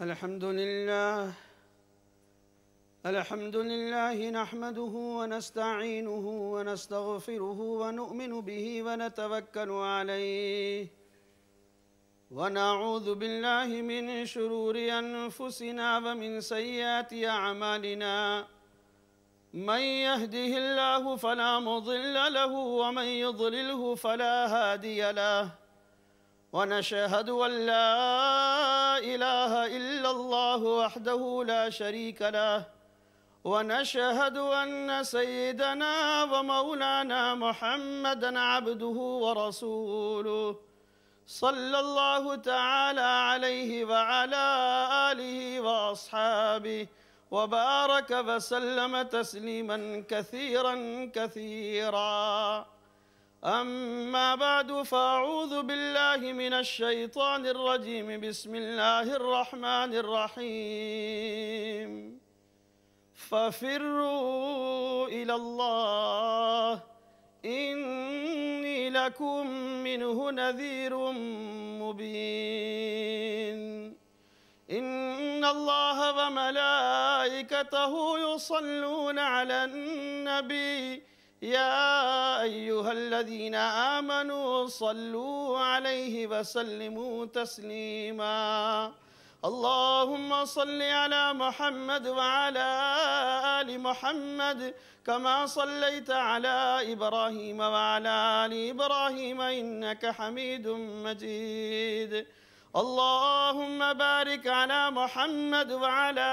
الحمد لله نحمده ونستعينه ونستغفره ونؤمن به ونتوكل عليه ونعوذ بالله من شرور أنفسنا ومن سيئات أعمالنا من يهده الله فلا مضل له ومن يضلله فلا هادي له ونشهد أن لا إله إلا الله وحده لا شريك له ونشهد أن سيدنا ومولانا محمدًا عبده ورسوله صلى الله تعالى عليه وعلى آله وأصحابه وبارك وسلم تسليماً كثيراً كثيراً. أما بعد فأعوذ بالله من الشيطان الرجيم. بسم الله الرحمن الرحيم. ففروا إلى الله إني لكم منه نذير مبين. إن الله وملائكته يصلون على النبي يا أيها الذين آمنوا صلوا عليه وسلموا تسليما. اللهم صل على محمد وعلى آل محمد كما صليت على إبراهيم وعلى آل إبراهيم إنك حميد مجيد. اللهم بارك على محمد وعلى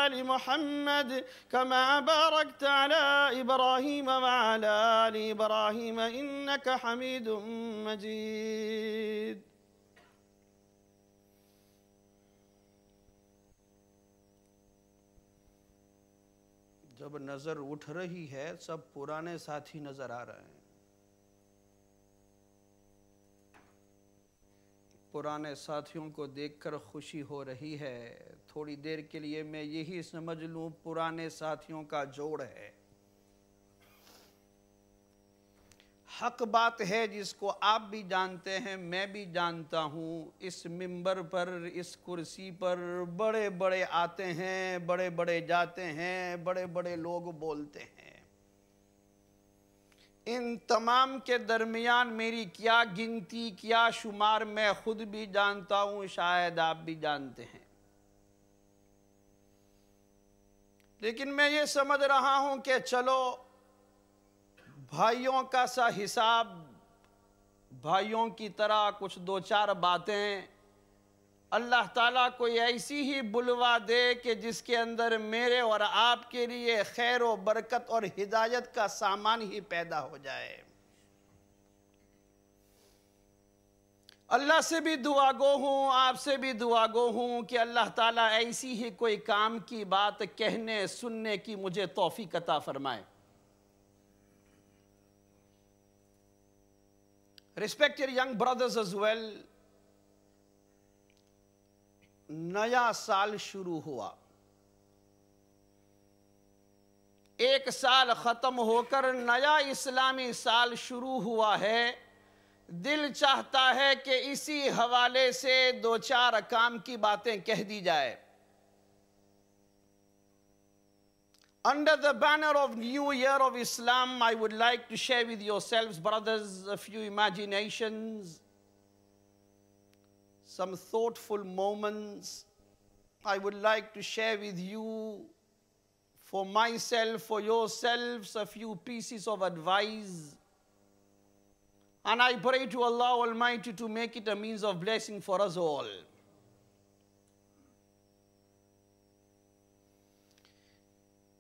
آل محمد كما باركت على إبراهيم وعلى آل إبراهيم إنك حميد مجيد. جب نظر اٹھ رہی ہے سب پرانے ساتھی نظر آ رہے ہیں. پرانے ساتھیوں کو دیکھ کر خوشی ہو رہی ہے. تھوڑی دیر کے لیے میں یہی سمجھ لوں پرانے ساتھیوں کا جوڑ ہے. حق بات ہے جس کو آپ بھی جانتے ہیں میں بھی جانتا ہوں. اس منبر پر اس کرسی پر بڑے بڑے آتے ہیں بڑے بڑے جاتے ہیں بڑے بڑے لوگ بولتے ہیں. ان تمام کے درمیان میری کیا گنتی کیا شمار میں خود بھی جانتا ہوں شاید آپ بھی جانتے ہیں. لیکن میں یہ سمجھ رہا ہوں کہ چلو بھائیوں کا سا حساب بھائیوں کی طرح کچھ دو چار باتیں اللہ تعالیٰ کوئی ایسی ہی بلوا دے کہ جس کے اندر میرے اور آپ کے لیے خیر و برکت اور ہدایت کا سامان ہی پیدا ہو جائے. اللہ سے بھی دعا گو ہوں آپ سے بھی دعا گو ہوں کہ اللہ تعالیٰ ایسی ہی کوئی کام کی بات کہنے سننے کی مجھے توفیق عطا فرمائے. Respected young brothers as well, نیا سال شروع ہوا. ایک سال ختم ہو کر نیا اسلامی سال شروع ہوا ہے. دل چاہتا ہے کہ اسی حوالے سے دو چار کام کی باتیں کہہ دی جائے. Under the banner of New Year of Islam, I would like to share with yourselves, brothers, a few imaginations, some thoughtful moments. I would like to share with you, for myself, for yourselves, a few pieces of advice. And I pray to Allah Almighty to make it a means of blessing for us all.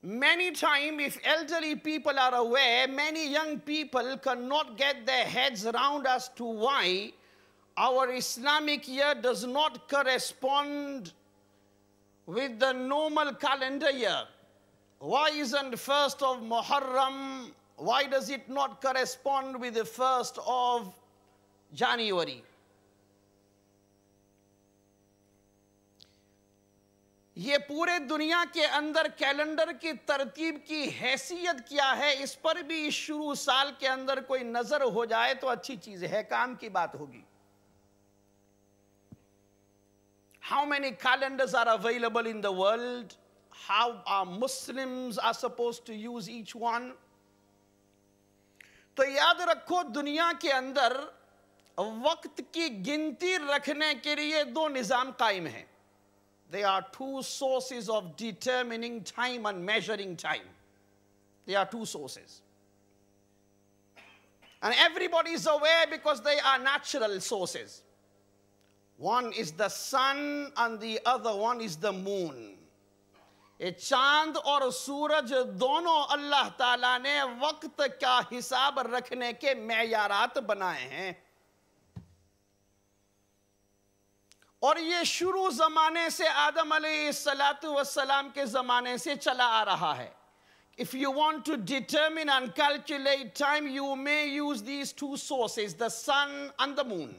Many times, if elderly people are aware, many young people cannot get their heads around as to why our Islamic year does not correspond with the normal calendar year. Why isn't 1st of Muharram? Why does it not correspond with the 1st of January? یہ پورے دنیا کے اندر calendar کی ترتیب کی حیثیت کیا ہے اس پر بھی اس شروع سال کے اندر کوئی نظر ہو جائے تو اچھی چیز ہے, کام کی بات ہوگی. how many calendars are available in the world, how our Muslims are supposed to use each one. تو یاد رکھو دنیا کے اندر وقت کی گنتی رکھنے کے لیے دو نظام قائم ہیں. There are two sources of determining time and measuring time. There are two sources. And everybody is aware because they are natural sources. One is the sun and the other one is the moon. چاند اور سورج دونوں اللہ تعالیٰ نے وقت کا حساب رکھنے کے معیارات بنائے ہیں. اور یہ شروع زمانے سے آدم علیہ السلام کے زمانے سے چلا آ رہا ہے. If you want to determine and calculate time, you may use these two sources, the sun and the moon.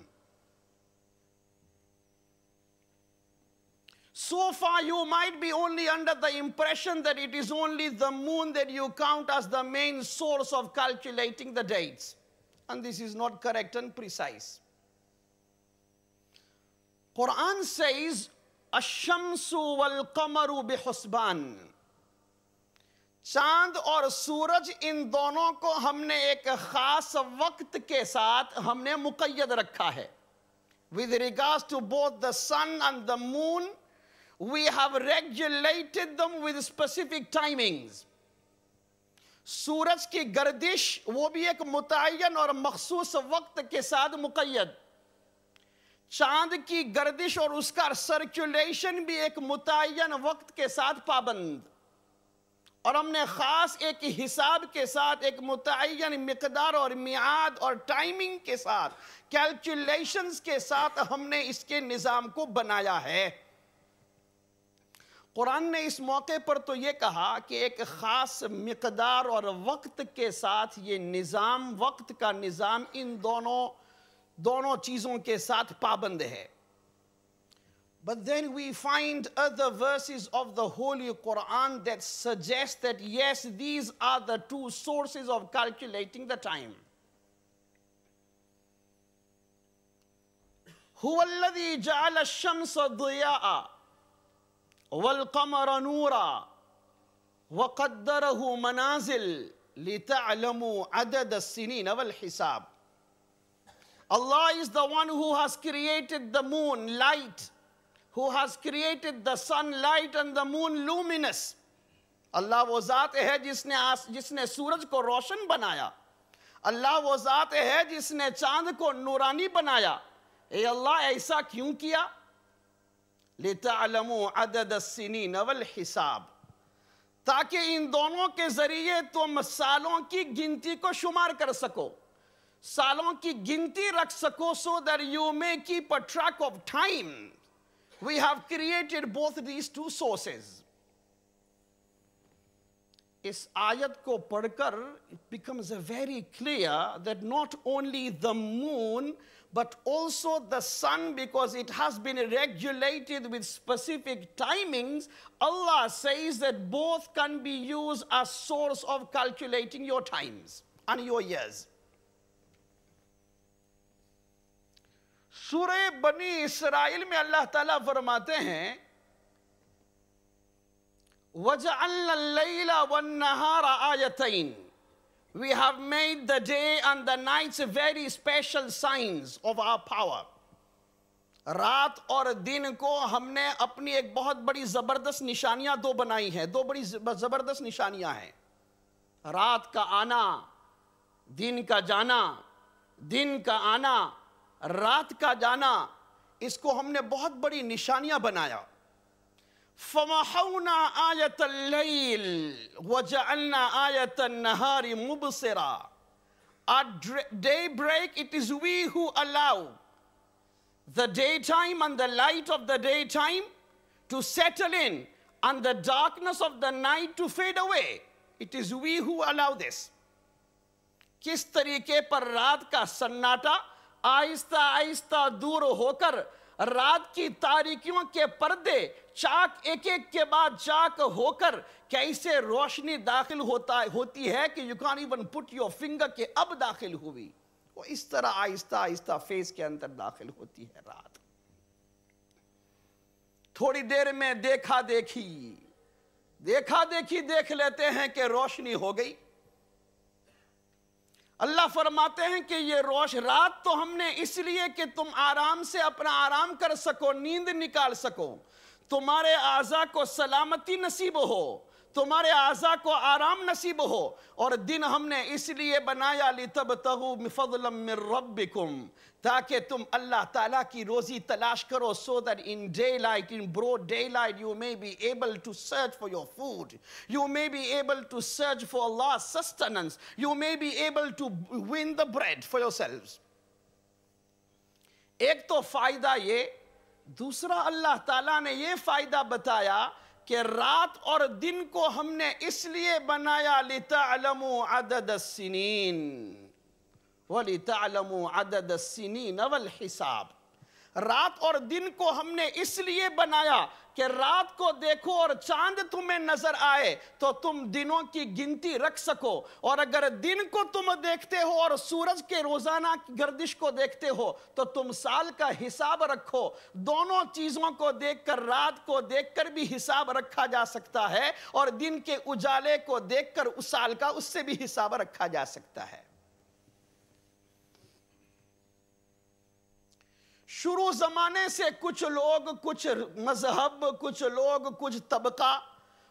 So far, you might be only under the impression that it is only the moon that you count as the main source of calculating the dates. And this is not correct and precise. Quran says, "Ash-shamsu wal-qamaru bihusban." چاند اور سورج ان دونوں کو ہم نے ایک خاص وقت کے ساتھ ہم نے مقید رکھا ہے. With regards to both the sun and the moon, we have regulated them with specific timings. سورج کی گردش وہ بھی ایک متعین اور مخصوص وقت کے ساتھ مقید. چاند کی گردش اور اس کا سرکولیشن بھی ایک متعین وقت کے ساتھ پابند. اور ہم نے خاص ایک حساب کے ساتھ ایک متعین مقدار اور میعاد اور ٹائمنگ کے ساتھ کیلکولیشنز کے ساتھ ہم نے اس کے نظام کو بنایا ہے. قرآن نے اس موقع پر تو یہ کہا کہ ایک خاص مقدار اور وقت کے ساتھ یہ نظام وقت کا نظام ان دونوں چیزوں کے ساتھ پابند ہے. But then we find other verses of the Holy Quran that suggest that yes, these are the two sources of calculating the time. هو الذي جعل الشمس ضياء والقمر نورا وقدره منازل لتعلموا عدد السنين والحساب. Allah is the one who has created the moon light, who has created the sun light and the moon luminous. اللہ وہ ذات ہے جس نے سورج کو روشن بنایا. اللہ وہ ذات ہے جس نے چاند کو نورانی بنایا. اے اللہ ایسا کیوں کیا؟ لِتَعْلَمُوا عَدَدَ السِّنِينَ وَالْحِسَابِ، تاکہ ان دونوں کے ذریعے تم سالوں کی گنتی کو شمار کر سکو، سالوں کی گنتی رکھ سکو, so that you may keep a track of time. We have created both these two sources. اس آیت کو پڑھ کر it becomes very clear that not only the moon but also the sun, because it has been regulated with specific timings, Allah says that both can be used as source of calculating your times and your years. سورہ بنی اسرائیل میں اللہ تعالیٰ فرماتے ہیں وَجَعَلْنَا اللَّيْلَ وَالنَّهَارَ آيَتَيْنِ. We have made the day and the nights very special signs of our power. رات اور دن کو ہم نے اپنی ایک بہت بڑی زبردست نشانیاں دو بنائی ہیں, دو بڑی زبردست نشانیاں ہیں. رات کا آنا, دن کا جانا, دن کا آنا, رات کا جانا, اس کو ہم نے بہت بڑی نشانیاں بنایا. فَمَحَوْنَا آيَةَ اللَّيْلِ وَجَعَلْنَا آيَةَ النَّهَارِ مُبْصِرًا. At daybreak, it is we who allow the daytime and the light of the daytime to settle in and the darkness of the night to fade away. It is we who allow this. کس طریقے پر رات کا سناٹا آہستہ آہستہ دور ہو کر رات کی تاریکیوں کے پردے چاک ایک ایک کے بعد چاک ہو کر کیسے روشنی داخل ہوتی ہے کہ you can't even put your finger کہ اب داخل ہوئی, وہ اس طرح آہستہ آہستہ فیس کے اندر داخل ہوتی ہے رات. تھوڑی دیر میں دیکھا دیکھی دیکھ لیتے ہیں کہ روشنی ہو گئی. اللہ فرماتے ہیں کہ یہ رات تو ہم نے اس لیے کہ تم آرام سے اپنا آرام کر سکو, نیند نکال سکو, تمہارے اعضاء کو سلامتی نصیب ہو, تمہارے اعضاء کو آرام نصیب ہو. اور دن ہم نے اس لیے بنایا لِتَبْتَغُوا فَضْلًا مِّن رَبِّكُمْ, تاکہ تم اللہ تعالیٰ کی روزی تلاش کرو, so that in daylight, in broad daylight, you may be able to search for your food. You may be able to search for Allah's sustenance. You may be able to win the bread for yourselves. ایک تو فائدہ یہ, دوسرا اللہ تعالیٰ نے یہ فائدہ بتایا کہ رات اور دن کو ہم نے اس لیے بنایا لِتَعْلَمُوا عَدَدَ السِّنِينَ وَلِتَعْلَمُوا عَدَدَ السِّنِينَ وَالْحِسَابِ. رات اور دن کو ہم نے اس لیے بنایا کہ رات کو دیکھو اور چاند تمہیں نظر آئے تو تم دنوں کی گنتی رکھ سکو, اور اگر دن کو تم دیکھتے ہو اور سورج کے روزانہ گردش کو دیکھتے ہو تو تم سال کا حساب رکھو. دونوں چیزوں کو دیکھ کر, رات کو دیکھ کر بھی حساب رکھا جا سکتا ہے, اور دن کے اجالے کو دیکھ کر اس سال کا اس سے بھی حساب رکھا جا سکتا ہے. شروع زمانے سے کچھ لوگ, کچھ مذہب, کچھ لوگ, کچھ طبقہ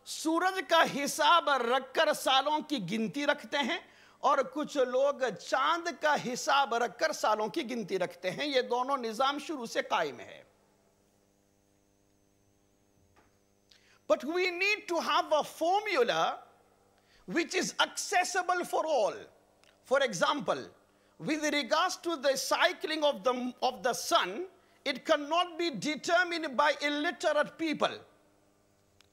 سورج کا حساب رکھ کر سالوں کی گنتی رکھتے ہیں, اور کچھ لوگ چاند کا حساب رکھ کر سالوں کی گنتی رکھتے ہیں. یہ دونوں نظام شروع سے قائم ہے. But we need to have a formula which is accessible for all. For example, with regards to the cycling of the sun, it cannot be determined by illiterate people.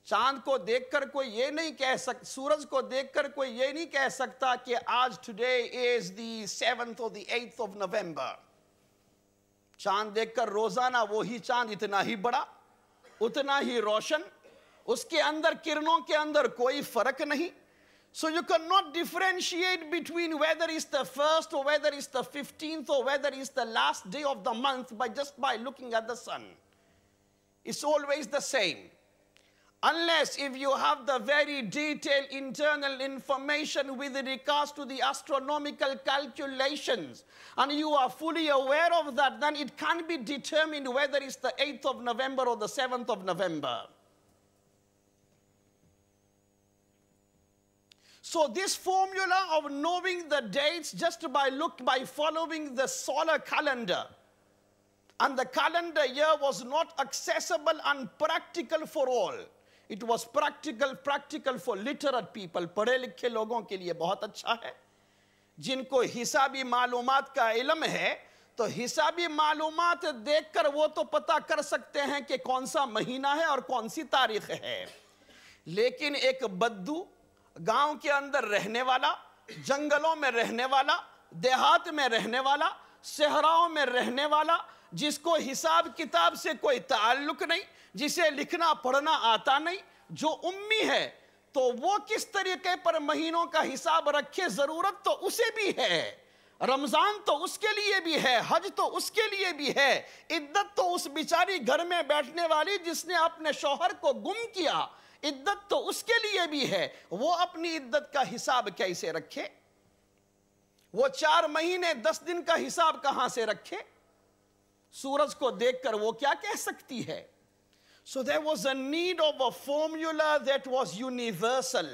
چاند کو دیکھ کر کوئی یہ نہیں کہہ سکتا, سورج کو دیکھ کر کوئی یہ نہیں کہہ سکتا کہ آج today is the 7th or the 8th of November. چاند دیکھ کر روزانہ وہی چاند اتنا ہی بڑا, اتنا ہی روشن, اس کے اندر کرنوں کے اندر کوئی فرق نہیں. So you cannot differentiate between whether it's the 1st or whether it's the 15th or whether it's the last day of the month by looking at the sun. It's always the same. Unless if you have the very detailed internal information with regards to the astronomical calculations and you are fully aware of that, then it can't be determined whether it's the 8th of November or the 7th of November. So this formula of knowing the dates just by following the solar calendar, and the calendar year was not accessible and practical for all. It was practical for literate people. پڑھے لکھے لوگوں کے لیے بہت اچھا ہے. جن کو حسابی معلومات کا علم ہے تو حسابی معلومات دیکھ کر وہ تو پتہ کر سکتے ہیں کہ کون سا مہینہ ہے اور کون سی تاریخ ہے. لیکن ایک بدو, گاؤں کے اندر رہنے والا, جنگلوں میں رہنے والا, دیہات میں رہنے والا, صحراؤں میں رہنے والا, جس کو حساب کتاب سے کوئی تعلق نہیں, جسے لکھنا پڑھنا آتا نہیں, جو امی ہے, تو وہ کس طریقے پر مہینوں کا حساب رکھے؟ ضرورت تو اسے بھی ہے, رمضان تو اس کے لیے بھی ہے, حج تو اس کے لیے بھی ہے, عدت تو اس بیچاری گھر میں بیٹھنے والی جس نے اپنے شوہر کو گم کیا, عدت تو اس کے لیے بھی ہے. وہ اپنی عدت کا حساب کیسے رکھے؟ وہ 4 مہینے 10 دن کا حساب کہاں سے رکھے؟ سورج کو دیکھ کر وہ کیا کہہ سکتی ہے؟ So there was a need of a formula that was universal.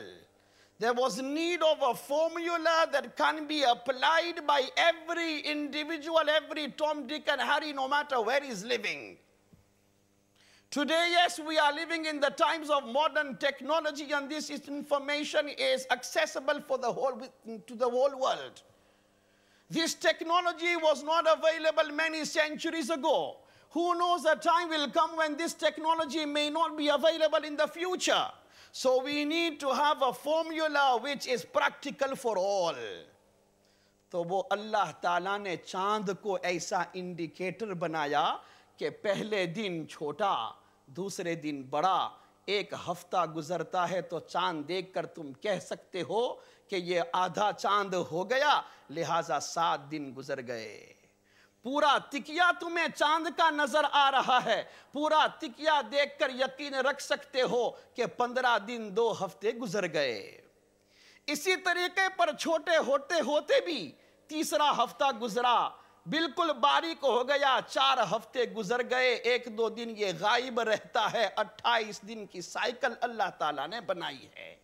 There was need of a formula that can be applied by every individual, every Tom, Dick and Harry, no matter where he is living. Today, yes, we are living in the times of modern technology, and this information is accessible for to the whole world. This technology was not available many centuries ago. Who knows, a time will come when this technology may not be available in the future. So we need to have a formula which is practical for all. تو وہ اللہ تعالیٰ نے چاند کو ایسا indicator بنایا کہ پہلے دن چھوٹا, دوسرے دن بڑا, ایک ہفتہ گزرتا ہے تو چاند دیکھ کر تم کہہ سکتے ہو کہ یہ آدھا چاند ہو گیا, لہٰذا 7 دن گزر گئے. پورا تکیہ تمہیں چاند کا نظر آ رہا ہے، پورا تکیہ دیکھ کر یقین رکھ سکتے ہو کہ 15 دن 2 ہفتے گزر گئے۔ اسی طریقے پر چھوٹے ہوتے ہوتے بھی تیسرا ہفتہ گزرا، بالکل باریک ہو گیا، 4 ہفتے گزر گئے، 1-2 دن یہ غائب رہتا ہے۔ 28 دن کی سائیکل اللہ تعالیٰ نے بنائی ہے۔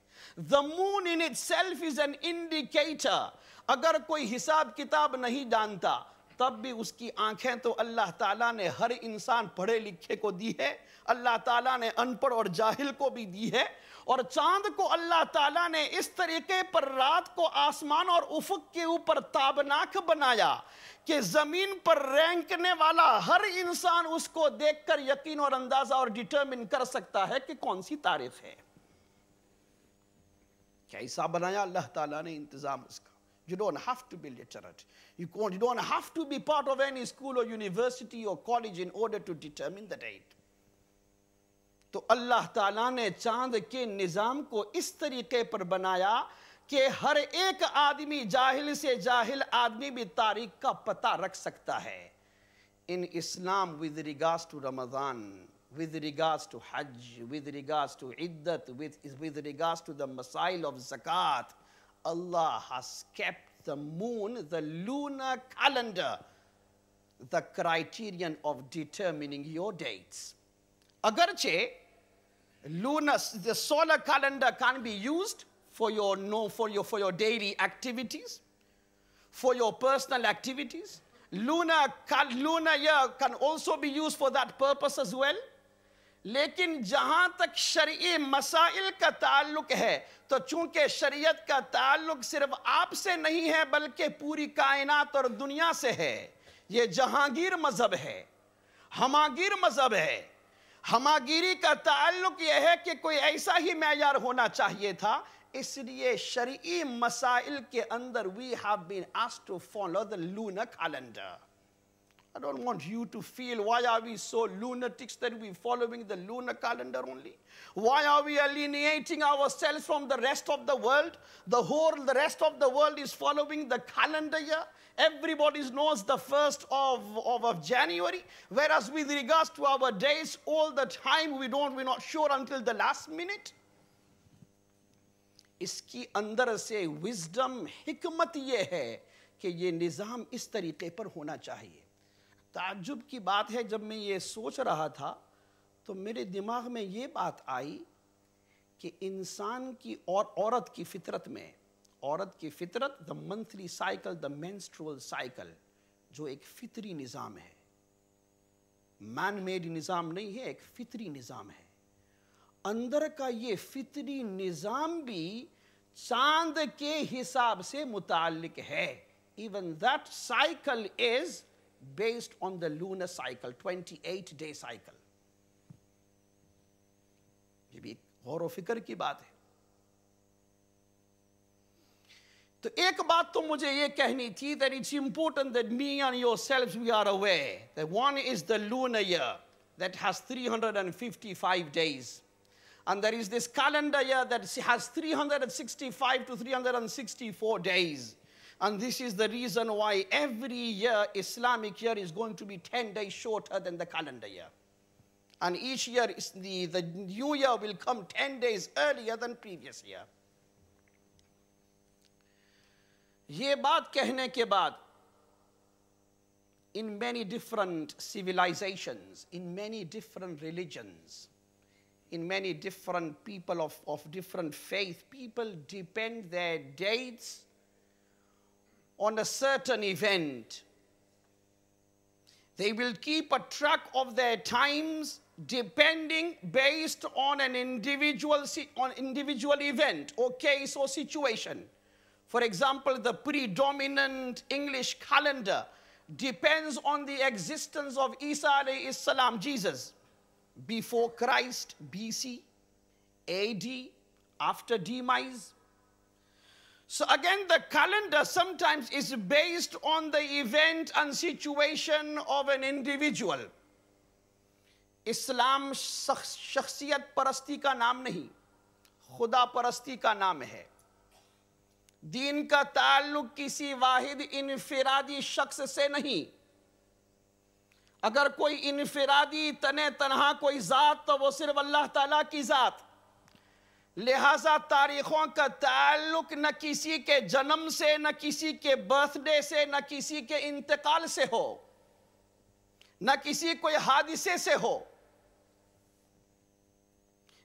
The moon in itself is an indicator۔ اگر کوئی حساب کتاب نہیں جانتا تب بھی اس کی آنکھیں تو اللہ تعالیٰ نے ہر انسان پڑھے لکھے کو دی ہے، اللہ تعالیٰ نے ان پڑھ اور جاہل کو بھی دی ہے، اور چاند کو اللہ تعالیٰ نے اس طریقے پر رات کو آسمان اور افق کے اوپر تابناک بنایا کہ زمین پر رینکنے والا ہر انسان اس کو دیکھ کر یقین اور اندازہ اور ڈیٹرمن کر سکتا ہے کہ کون سی تاریخ ہے۔ کیسا بنایا اللہ تعالیٰ نے انتظام اس کا۔ You don't have to be literate. You don't have to be part of any school or university or college in order to determine the date. تو اللہ تعالیٰ نے چاند کے نظام کو اس طریقے پر بنایا کہ ہر ایک آدمی، جاہل سے جاہل آدمی بھی تاریخ کا پتہ رکھ سکتا ہے۔ In Islam, with regards to Ramadan, with regards to Hajj, with regards to Iddat, with regards to the Masail of Zakat, Allah has kept the moon, the lunar calendar, the criterion of determining your dates. Agarche, the solar calendar can be used for your daily activities, for your personal activities. Lunar year can also be used for that purpose as well. لیکن جہاں تک شرعی مسائل کا تعلق ہے تو چونکہ شریعت کا تعلق صرف آپ سے نہیں ہے بلکہ پوری کائنات اور دنیا سے ہے، یہ جہانگیر مذہب ہے، ہماگیر مذہب ہے۔ ہماگیری کا تعلق یہ ہے کہ کوئی ایسا ہی معیار ہونا چاہیے تھا، اس لیے شرعی مسائل کے اندر we have been asked to follow the lunar calendar. I don't want you to feel why are we so lunatics that we're following the lunar calendar only? Why are we alienating ourselves from the rest of the world? The rest of the world is following the calendar year. Everybody knows the 1st of January, whereas with regards to our days, all the time we're not sure until the last minute. اس کی اندر سے wisdom، حکمت یہ ہے کہ یہ نظام اس طریقے پر ہونا چاہیے۔ تعجب کی بات ہے، جب میں یہ سوچ رہا تھا تو میرے دماغ میں یہ بات آئی کہ انسان کی اور عورت کی فطرت میں، the monthly cycle, the menstrual cycle، جو ایک فطری نظام ہے، man made نظام نہیں ہے، ایک فطری نظام ہے، اندر کا یہ فطری نظام بھی چاند کے حساب سے متعلق ہے۔ Even that cycle is based on the lunar cycle, 28-day cycle. یہ بھی غور و فکر کی بات ہے۔ تو ایک بات تو مجھے یہ کہنی تھی that it's important that me and yourselves we are aware that one is the lunar year that has 355 days. And there is this calendar year that has 365 to 364 days. And this is the reason why every year, Islamic year is going to be 10 days shorter than the calendar year. And each year, the new year will come 10 days earlier than previous year. یہ بات کہنے کے بعد in many different civilizations, in many different religions, in many different people of different faith, people depend their dates on a certain event. They will keep a track of their times depending based on an individual event or case or situation. For example, the predominant English calendar depends on the existence of Isa alayhi salam, Jesus, before Christ, BC, AD, after demise. So again, the calendar sometimes is based on the event and situation of an individual. اسلام شخصیت پرستی کا نام نہیں، خدا پرستی کا نام ہے۔ دین کا تعلق کسی واحد انفرادی شخص سے نہیں، اگر کوئی انفرادی تنہا کوئی ذات تو وہ صرف اللہ تعالیٰ کی ذات. لہٰذا تاریخوں کا تعلق نہ کسی کے جنم سے، نہ کسی کے برتھ ڈے سے، نہ کسی کے انتقال سے ہو، نہ کسی کوئی حادثے سے ہو.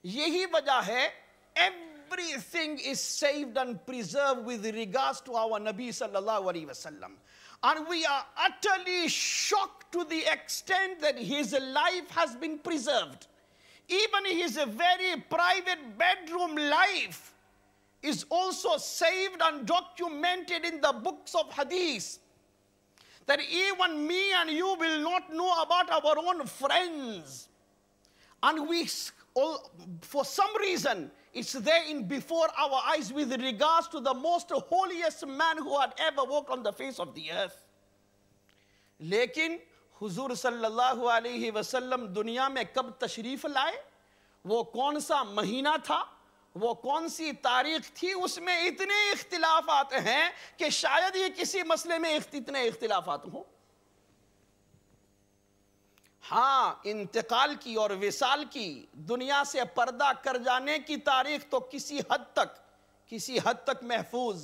یہی وجہ ہے everything is saved and preserved with regards to our Nabi sallallahu alaihi wasallam. And we are utterly shocked to the extent that his life has been preserved. Even his very private bedroom life is also saved and documented in the books of hadith. That even me and you will not know about our own friends. And we, for some reason, it's there in before our eyes with regards to the most holiest man who had ever walked on the face of the earth. لیکن حضور صلی اللہ علیہ وسلم دنیا میں کب تشریف لائے، وہ کون سا مہینہ تھا، وہ کون سی تاریخ تھی، اس میں اتنے اختلافات ہیں کہ شاید یہ کسی مسئلے میں اتنے اختلافات ہوں. ہاں، انتقال کی اور وصال کی، دنیا سے پردہ کر جانے کی تاریخ تو کسی حد تک محفوظ،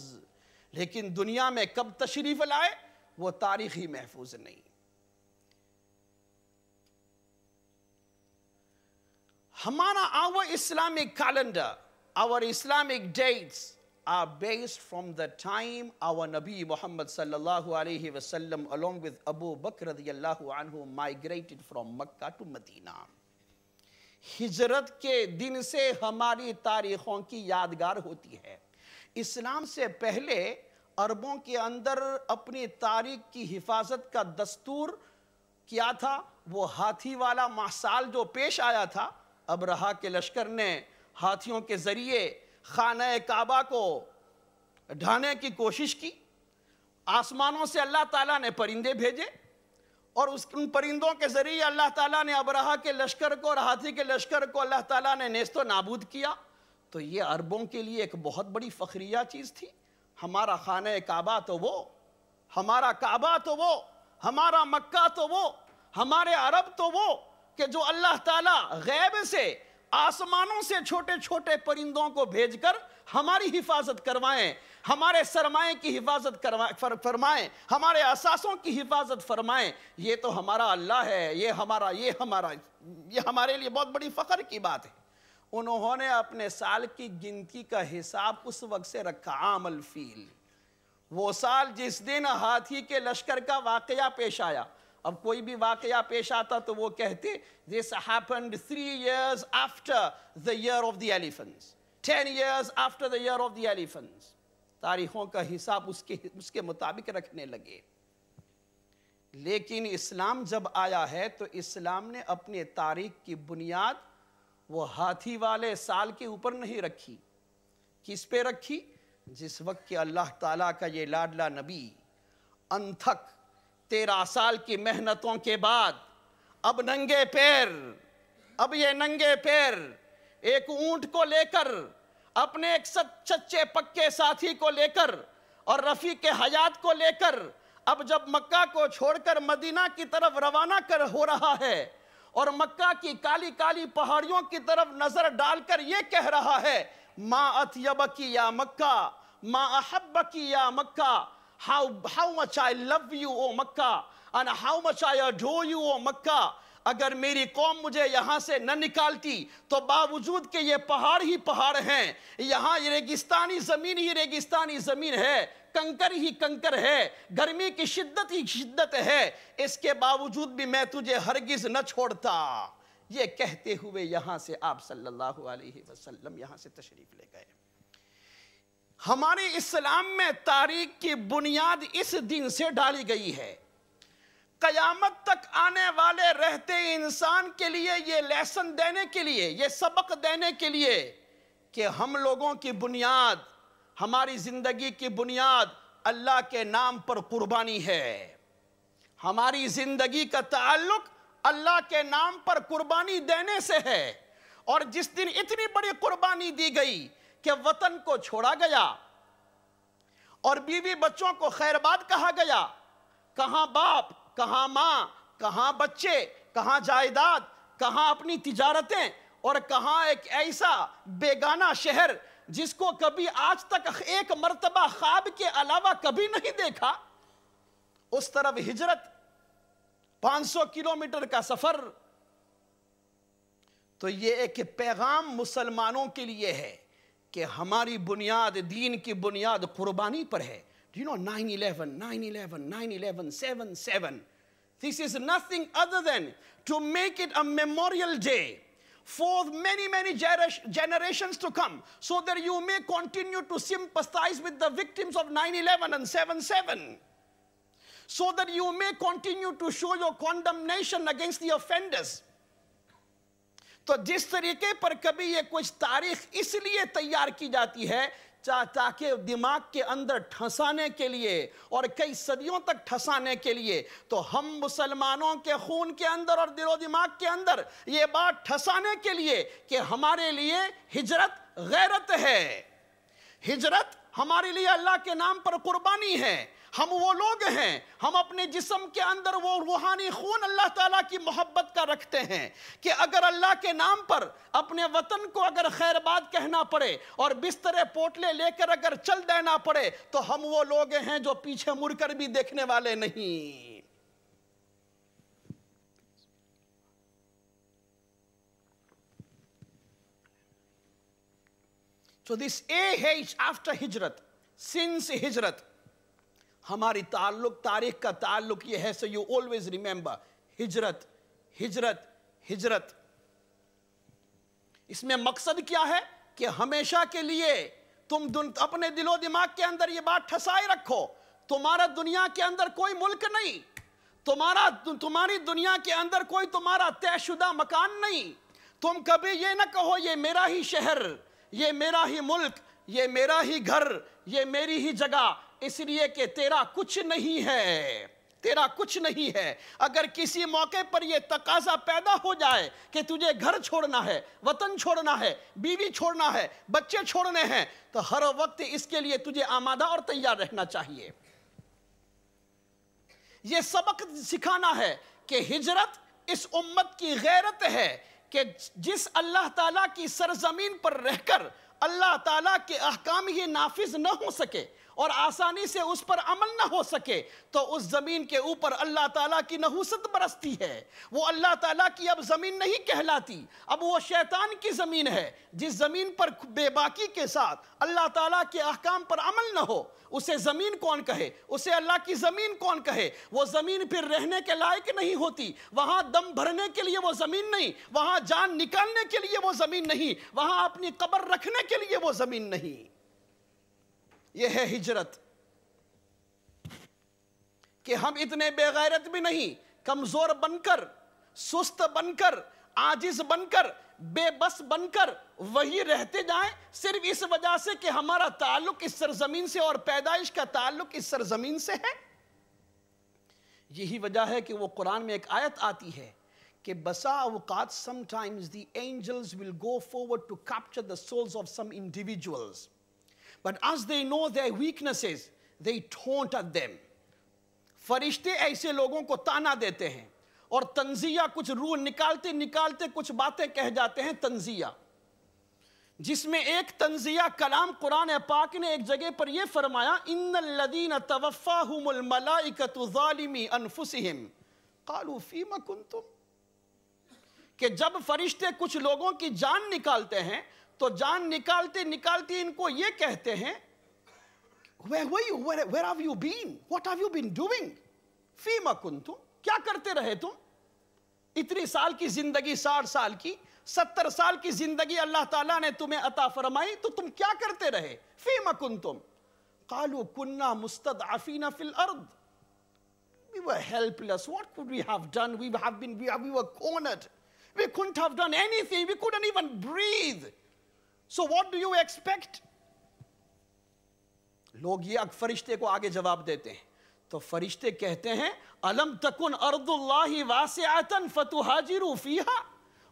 لیکن دنیا میں کب تشریف لائے وہ تاریخ ہی محفوظ نہیں. ہمارا our Islamic calendar, our Islamic dates are based from the time our Nabi Muhammad sallallahu alayhi wasallam along with Abu Bakr radiyallahu anhu migrated from Makkah to Medina. ہجرت کے دن سے ہماری تاریخوں کی یادگار ہوتی ہے. اسلام سے پہلے عربوں کے اندر اپنی تاریخ کی حفاظت کا دستور کیا تھا. وہ ہاتھی والا محصال جو پیش آیا تھا، ابرہا کے لشکر نے ہاتھیوں کے ذریعے خانہ کعبہ کو ڈھانے کی کوشش کی. آسمانوں سے اللہ تعالیٰ نے پرندے بھیجے اور ان پرندوں کے ذریعے اللہ تعالیٰ نے ابرہا کے لشکر کو اور ہاتھی کے لشکر کو اللہ تعالیٰ نے نیست و نابود کیا. تو یہ عربوں کے لیے ایک بہت بڑی فخریہ چیز تھی. ہمارا خانہ کعبہ تو وہ، ہمارا کعبہ تو وہ، ہمارا مکہ تو وہ، ہمارے عرب تو وہ کہ جو اللہ تعالیٰ غیب سے آسمانوں سے چھوٹے چھوٹے پرندوں کو بھیج کر ہماری حفاظت کروائیں، ہمارے سرمائے کی حفاظت فرمائیں، ہمارے اثاثوں کی حفاظت فرمائیں. یہ تو ہمارا اللہ ہے، یہ ہمارے لیے بہت بڑی فخر کی بات ہے. انہوں نے اپنے سال کی گنتی کا حساب اس وقت سے رکھا عام الفیل، وہ سال جس دن ہاتھی کے لشکر کا واقعہ پیش آیا. اب کوئی بھی واقعہ پیش آتا تو وہ کہتے this happened 3 years after the year of the elephants, 10 years after the year of the elephants. تاریخوں کا حساب اس کے مطابق رکھنے لگے. لیکن اسلام جب آیا ہے تو اسلام نے اپنے تاریخ کی بنیاد وہ ہاتھی والے سال کے اوپر نہیں رکھی. کس پہ رکھی؟ جس وقت کہ اللہ تعالیٰ کا یہ لاڈلا نبی انتھک 13 سال کی محنتوں کے بعد اب یہ ننگے پیر ایک اونٹ کو لے کر، اپنے ایک سچے پکے ساتھی کو لے کر اور رفیق حیات کو لے کر اب جب مکہ کو چھوڑ کر مدینہ کی طرف روانہ ہو رہا ہے اور مکہ کی کالی کالی پہاڑیوں کی طرف نظر ڈال کر یہ کہہ رہا ہے ما اطیبکی یا مکہ، ما احبکی یا مکہ، how much I love you O Mecca and how much I adore you O مکہ. اگر میری قوم مجھے یہاں سے نہ نکالتی تو باوجود کہ یہ پہاڑ ہی پہاڑ ہیں، یہاں یہ ریگستانی زمین ہی ریگستانی زمین ہے، کنکر ہی کنکر ہے، گرمی کی شدت ہی شدت ہے، اس کے باوجود بھی میں تجھے ہرگز نہ چھوڑتا. یہ کہتے ہوئے یہاں سے آپ صلی اللہ علیہ وسلم یہاں سے تشریف لے گئے. ہمارے اسلام میں تاریخ کی بنیاد اس دن سے ڈالی گئی ہے. قیامت تک آنے والے رہتے انسان کے لیے یہ لیسن دینے کے لیے، یہ سبق دینے کے لیے کہ ہم لوگوں کی بنیاد، ہماری زندگی کی بنیاد اللہ کے نام پر قربانی ہے. ہماری زندگی کا تعلق اللہ کے نام پر قربانی دینے سے ہے. اور جس دن اتنی بڑی قربانی دی گئی کہ وطن کو چھوڑا گیا اور بیوی بچوں کو خیر باد کہا گیا، کہاں باپ، کہاں ماں، کہاں بچے، کہاں جائیداد، کہاں اپنی تجارتیں، اور کہاں ایک ایسا بیگانہ شہر جس کو کبھی آج تک ایک مرتبہ خواب کے علاوہ کبھی نہیں دیکھا، اس طرف ہجرت، 500 کلومیٹر کا سفر۔ تو یہ ایک پیغام مسلمانوں کے لیے ہے کہ ہماری بنیاد، دین کی بنیاد قربانی پر ہے۔ Do you know 9/11, 9/11, 9/11, 7/7? This is nothing other than to make it a memorial day for many, many generations to come, so that you may continue to sympathize with the victims of 9/11 and 7/7. So that you may continue to show your condemnation against the offenders. تو جس طریقے پر کبھی یہ کچھ تاریخ اس لیے تیار کی جاتی ہے تاکہ دماغ کے اندر ٹھسانے کے لیے اور کئی صدیوں تک ٹھسانے کے لیے، تو ہم مسلمانوں کے خون کے اندر اور دل و دماغ کے اندر یہ بات ٹھسانے کے لیے کہ ہمارے لیے ہجرت غیرت ہے، ہجرت ہمارے لیے اللہ کے نام پر قربانی ہے۔ ہم وہ لوگ ہیں، ہم اپنے جسم کے اندر وہ روحانی خون اللہ تعالیٰ کی محبت کا رکھتے ہیں کہ اگر اللہ کے نام پر اپنے وطن کو اگر خیر بات کہنا پڑے اور بسترے پوٹلے لے کر اگر چل دینا پڑے تو ہم وہ لوگ ہیں جو پیچھے مڑ کر بھی دیکھنے والے نہیں۔ So this AH after ہجرت، since ہجرت، ہماری تاریخ کا تعلق یہ ہے۔ so you always remember ہجرت، ہجرت، ہجرت۔ اس میں مقصد کیا ہے کہ ہمیشہ کے لیے تم اپنے دل و دماغ کے اندر یہ بات ٹھسائے رکھو، تمہارا دنیا کے اندر کوئی ملک نہیں، تمہاری دنیا کے اندر کوئی تمہارا طے شدہ مکان نہیں۔ تم کبھی یہ نہ کہو یہ میرا ہی شہر، یہ میرا ہی ملک، یہ میرا ہی گھر، یہ میری ہی جگہ، اس لیے کہ تیرا کچھ نہیں ہے، تیرا کچھ نہیں ہے۔ اگر کسی موقع پر یہ تقاضا پیدا ہو جائے کہ تجھے گھر چھوڑنا ہے، وطن چھوڑنا ہے، بیوی چھوڑنا ہے، بچے چھوڑنے ہیں، تو ہر وقت اس کے لیے تجھے آمادہ اور تیار رہنا چاہیے۔ یہ سبق سکھانا ہے کہ ہجرت اس امت کی غیرت ہے کہ جس اللہ تعالیٰ کی سرزمین پر رہ کر اللہ تعالیٰ کے احکام یہ نافذ نہ ہو سکے اور آسانی سے اس پر عمل نہ ہو سکے، تو اس زمین کے اوپر اللہ تعالیٰ کی نحوست برستی ہے۔ وہ اللہ تعالیٰ کی اب زمین نہیں کہلاتی، اب وہ شیطان کی زمین ہے۔ جس زمین پر بے باکی کے ساتھ اللہ تعالیٰ کے احکام پر عمل نہ ہو، اسے زمین کون کہے، اسے اللہ کی زمین کون کہے؟ وہ زمین پھر رہنے کے لائق نہیں ہوتی، وہاں دم بھرنے کے لیے وہ زمین نہیں، وہاں جان نکالنے کے لیے وہ زمین نہیں، وہاں اپنی قبر رکھنے کے لیے وہ زمین نہیں۔ یہ ہے ہجرت، کہ ہم اتنے بے غیرت بھی نہیں، کمزور بن کر، سست بن کر، عاجز بن کر، بے بس بن کر وہی رہتے جائیں صرف اس وجہ سے کہ ہمارا تعلق اس سرزمین سے اور پیدائش کا تعلق اس سرزمین سے ہے۔ یہی وجہ ہے کہ وہ قرآن میں ایک آیت آتی ہے کہ بسا اوقات sometimes the angels will go forward to capture the souls of some individuals, but as they know their weaknesses they taunt at them۔ فرشتے ایسے لوگوں کو تانا دیتے ہیں اور تنزیہ کچھ روح نکالتے نکالتے کچھ باتیں کہہ جاتے ہیں تنزیہ، جس میں ایک تنزیہ کلام قرآن پاک نے ایک جگہ پر یہ فرمایا ان الذین توفاہم الملائکۃ ظالمی انفسہم قالوا فیم کنتم، کہ جب فرشتے کچھ لوگوں کی جان نکالتے ہیں تو جان نکالتے نکالتے ان کو یہ کہتے ہیں Where were you? Where have you been? What have you been doing? فیما کنتم، کیا کرتے رہے تم؟ اتنی سال کی زندگی، 60 سال کی، 70 سال کی زندگی اللہ تعالیٰ نے تمہیں عطا فرمائی، تو تم کیا کرتے رہے؟ فیما کنتم قالوا كنا مستضعفین فی الارض، we were helpless. What could we have done? We were cornered. We couldn't have done anything. We couldn't even breathe. So what do you expect? لوگ یہ فرشتے کو آگے جواب دیتے ہیں، تو فرشتے کہتے ہیں الم تکن ارض اللہ واسعۃ فتہاجروا فیہا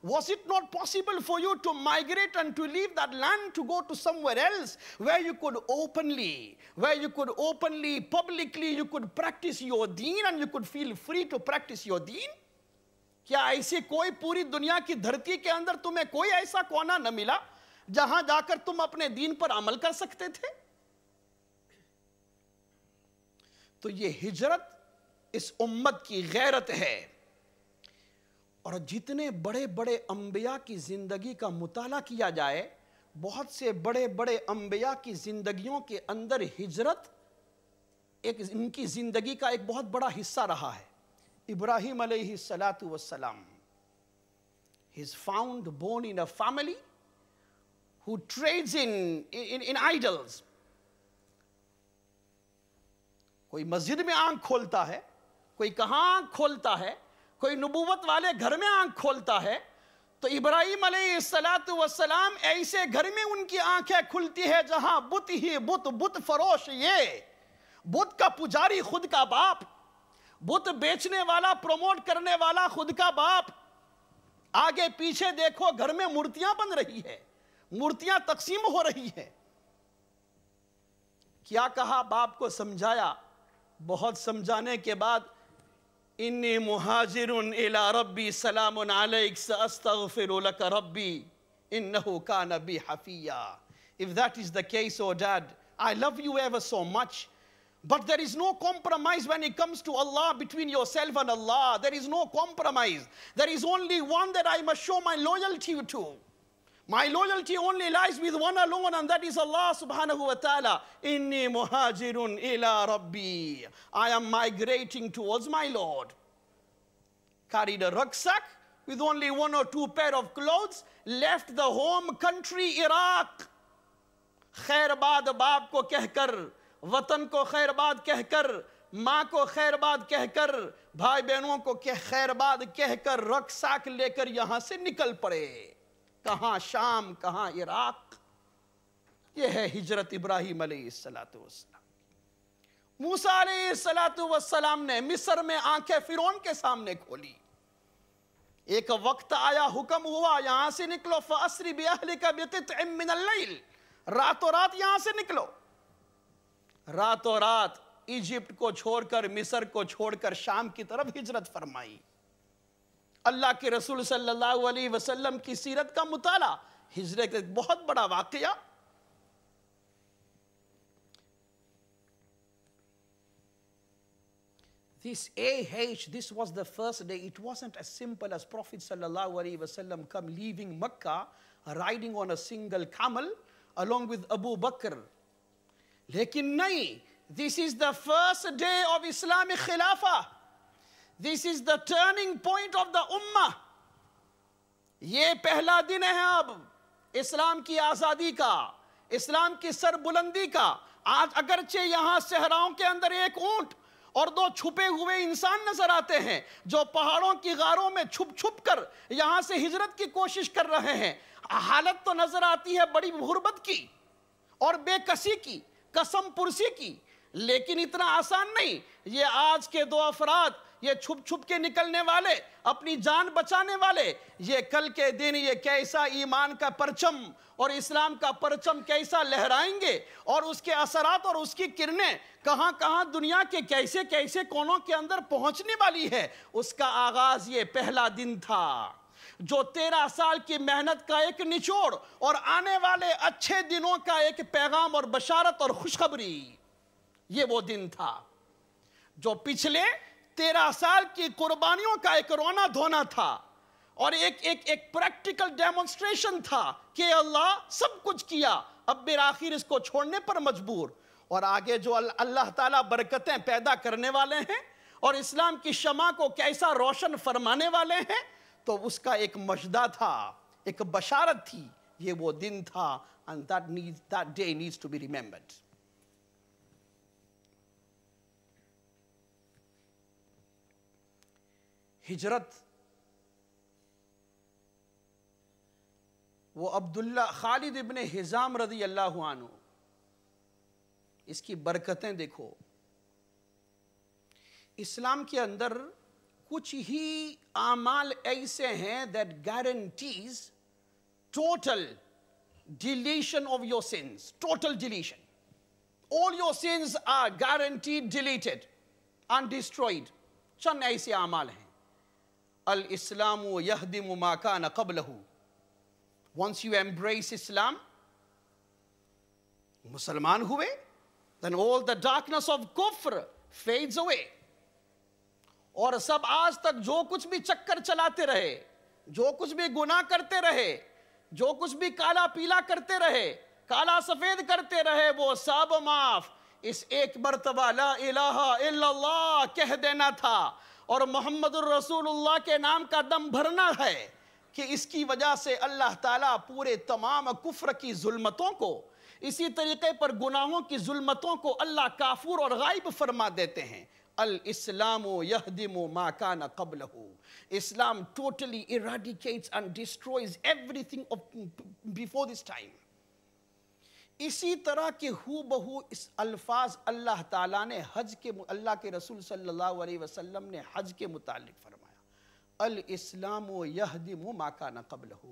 Was it not possible for you to migrate and to leave that land to go to somewhere else where you could openly, publicly, you could practice your deen and you could feel free to practice your deen? کیا ایسی کوئی پوری دنیا کی دھرتی کے اندر تمہیں کوئی ایسا کونا نہ ملا جہاں جا کر تم اپنے دین پر عمل کر سکتے تھے؟ تو یہ ہجرت اس امت کی غیرت ہے. اور جتنے بڑے بڑے انبیاء کی زندگی کا مطالعہ کیا جائے، بہت سے بڑے بڑے انبیاء کی زندگیوں کے اندر ہجرت ایک ان کی زندگی کا ایک بہت بڑا حصہ رہا ہے. ابراہیم علیہ السلام, he is found born in a family who trades in idols. کوئی مسجد میں آنکھ کھولتا ہے، کوئی کہاں آنکھ کھولتا ہے، کوئی نبوت والے گھر میں آنکھ کھولتا ہے. تو ابراہیم علیہ السلام ایسے گھر میں ان کی آنکھیں کھلتی ہے جہاں بت ہی بت فروش، یہ بت کا پجاری خود کا باپ، بت بیچنے والا، پروموٹ کرنے والا خود کا باپ. آگے پیچھے دیکھو گھر میں مورتیاں بن رہی ہے، مورتیاں تقسیم ہو رہی ہے. کیا کہا؟ باپ کو سمجھایا. بہت سمجھانے کے بعد انی مہاجر الی ربی سلام علیک ساستغفر لک ربی انہ کان بی حفیا. If that is the case, oh dad, I love you ever so much. But there is no compromise when it comes to Allah, between yourself and Allah. There is no compromise. There is only one that I must show my loyalty to. My loyalty only lies with one alone, and that is Allah subhanahu wa ta'ala. Inni muhajirun ila rabbi. I am migrating towards my Lord. Carried a rucksack with only 1 or 2 pair of clothes, left the home country Iraq. Khairbad baap ko keh kar, وطن کو خیر باد کہہ کر، ماں کو خیر باد کہہ کر، بھائی بہنوں کو خیر باد کہہ کر رکساک لے کر یہاں سے نکل پڑے. کہاں؟ شام. کہاں؟ عراق. یہ ہے ہجرت ابراہیم علیہ السلام. موسیٰ علیہ السلام نے مصر میں آنکھیں فرعون کے سامنے کھولی. ایک وقت آیا، حکم ہوا یہاں سے نکلو. فَأَسْرِ بِأَهْلِكَ بِقِطْعٍ مِّنَ اللَّيْلِ. راتوں رات یہاں سے نکلو. راتوں رات ایجپٹ کو چھوڑ کر، مصر کو چھوڑ کر شام کی طرف ہجرت فرمائی. اللہ کے رسول صلی اللہ علیہ وسلم کی سیرت کا مطالعہ، ہجرت ایک بہت بڑا واقعہ. This was the first day. It wasn't as simple as Prophet sallallahu alaihi wasallam come leaving Makkah, riding on a single camel along with Abu Bakr. لیکن نہیں. This is the first day of Islamic Khilafah. This is the turning point of the Ummah. یہ پہلا دن ہے اب اسلام کی آزادی کا، اسلام کی سربلندی کا. آج اگرچہ یہاں صحراؤں کے اندر ایک اونٹ اور 2 چھپے ہوئے انسان نظر آتے ہیں جو پہاڑوں کی غاروں میں چھپ چھپ کر یہاں سے ہجرت کی کوشش کر رہے ہیں. حالت تو نظر آتی ہے بڑی غربت کی اور بے کسی کی، قسم پرسی کی، لیکن اتنا آسان نہیں. یہ آج کے 2 افراد، یہ چھپ چھپ کے نکلنے والے، اپنی جان بچانے والے، یہ کل کے دن یہ کیسا ایمان کا پرچم اور اسلام کا پرچم کیسا لہرائیں گے، اور اس کے اثرات اور اس کی کرنیں کہاں کہاں دنیا کے کیسے کیسے کونوں کے اندر پہنچنے والی ہے. اس کا آغاز یہ پہلا دن تھا جو 13 سال کی محنت کا ایک نچوڑ اور آنے والے اچھے دنوں کا ایک پیغام اور بشارت اور خوشخبری. یہ وہ دن تھا جو پچھلے 13 سال کی قربانیوں کا ایک رونا دھونا تھا اور ایک پریکٹیکل ڈیمونسٹریشن تھا کہ اللہ سب کچھ کیا، اب بالآخر اس کو چھوڑنے پر مجبور. اور آگے جو اللہ تعالیٰ برکتیں پیدا کرنے والے ہیں اور اسلام کی شمع کو کیسا روشن فرمانے والے ہیں، تو اس کا ایک مجدہ تھا، ایک بشارت تھی. یہ وہ دن تھا. And that day needs to be remembered. ہجرت وہ عبداللہ خالد ابن حزام رضی اللہ عنہ، اس کی برکتیں دیکھو. اسلام کے اندر کچھ ہی اعمال ایسے ہیں that guarantees total deletion of your sins. Total deletion. All your sins are guaranteed deleted and destroyed. چند ایسے اعمال ہیں. الاسلام یہدم ما کان قبلہ. Once you embrace Islam, مسلمان ہوئے, then all the darkness of kufr fades away. اور سب آج تک جو کچھ بھی چکر چلاتے رہے, جو کچھ بھی گناہ کرتے رہے, جو کچھ بھی کالا پیلا کرتے رہے, کالا سفید کرتے رہے, وہ سب معاف. اس ایک مرتبہ لا الہ الا اللہ کہہ دینا تھا اور محمد الرسول اللہ کے نام کا دم بھرنا ہے کہ اس کی وجہ سے اللہ تعالیٰ پورے تمام کفر کی ظلمتوں کو, اسی طریقے پر گناہوں کی ظلمتوں کو اللہ کافور اور غائب فرما دیتے ہیں. الاسلام یہدم ما کان قبلہ. Islam totally eradicates and destroys everything before this time. اسی طرح کے ہو بہو اس الفاظ اللہ تعالیٰ نے حج کے, اللہ کے رسول صلی اللہ علیہ وسلم نے حج کے متعلق فرمایا. الاسلام یہدم ما کان قبلہ,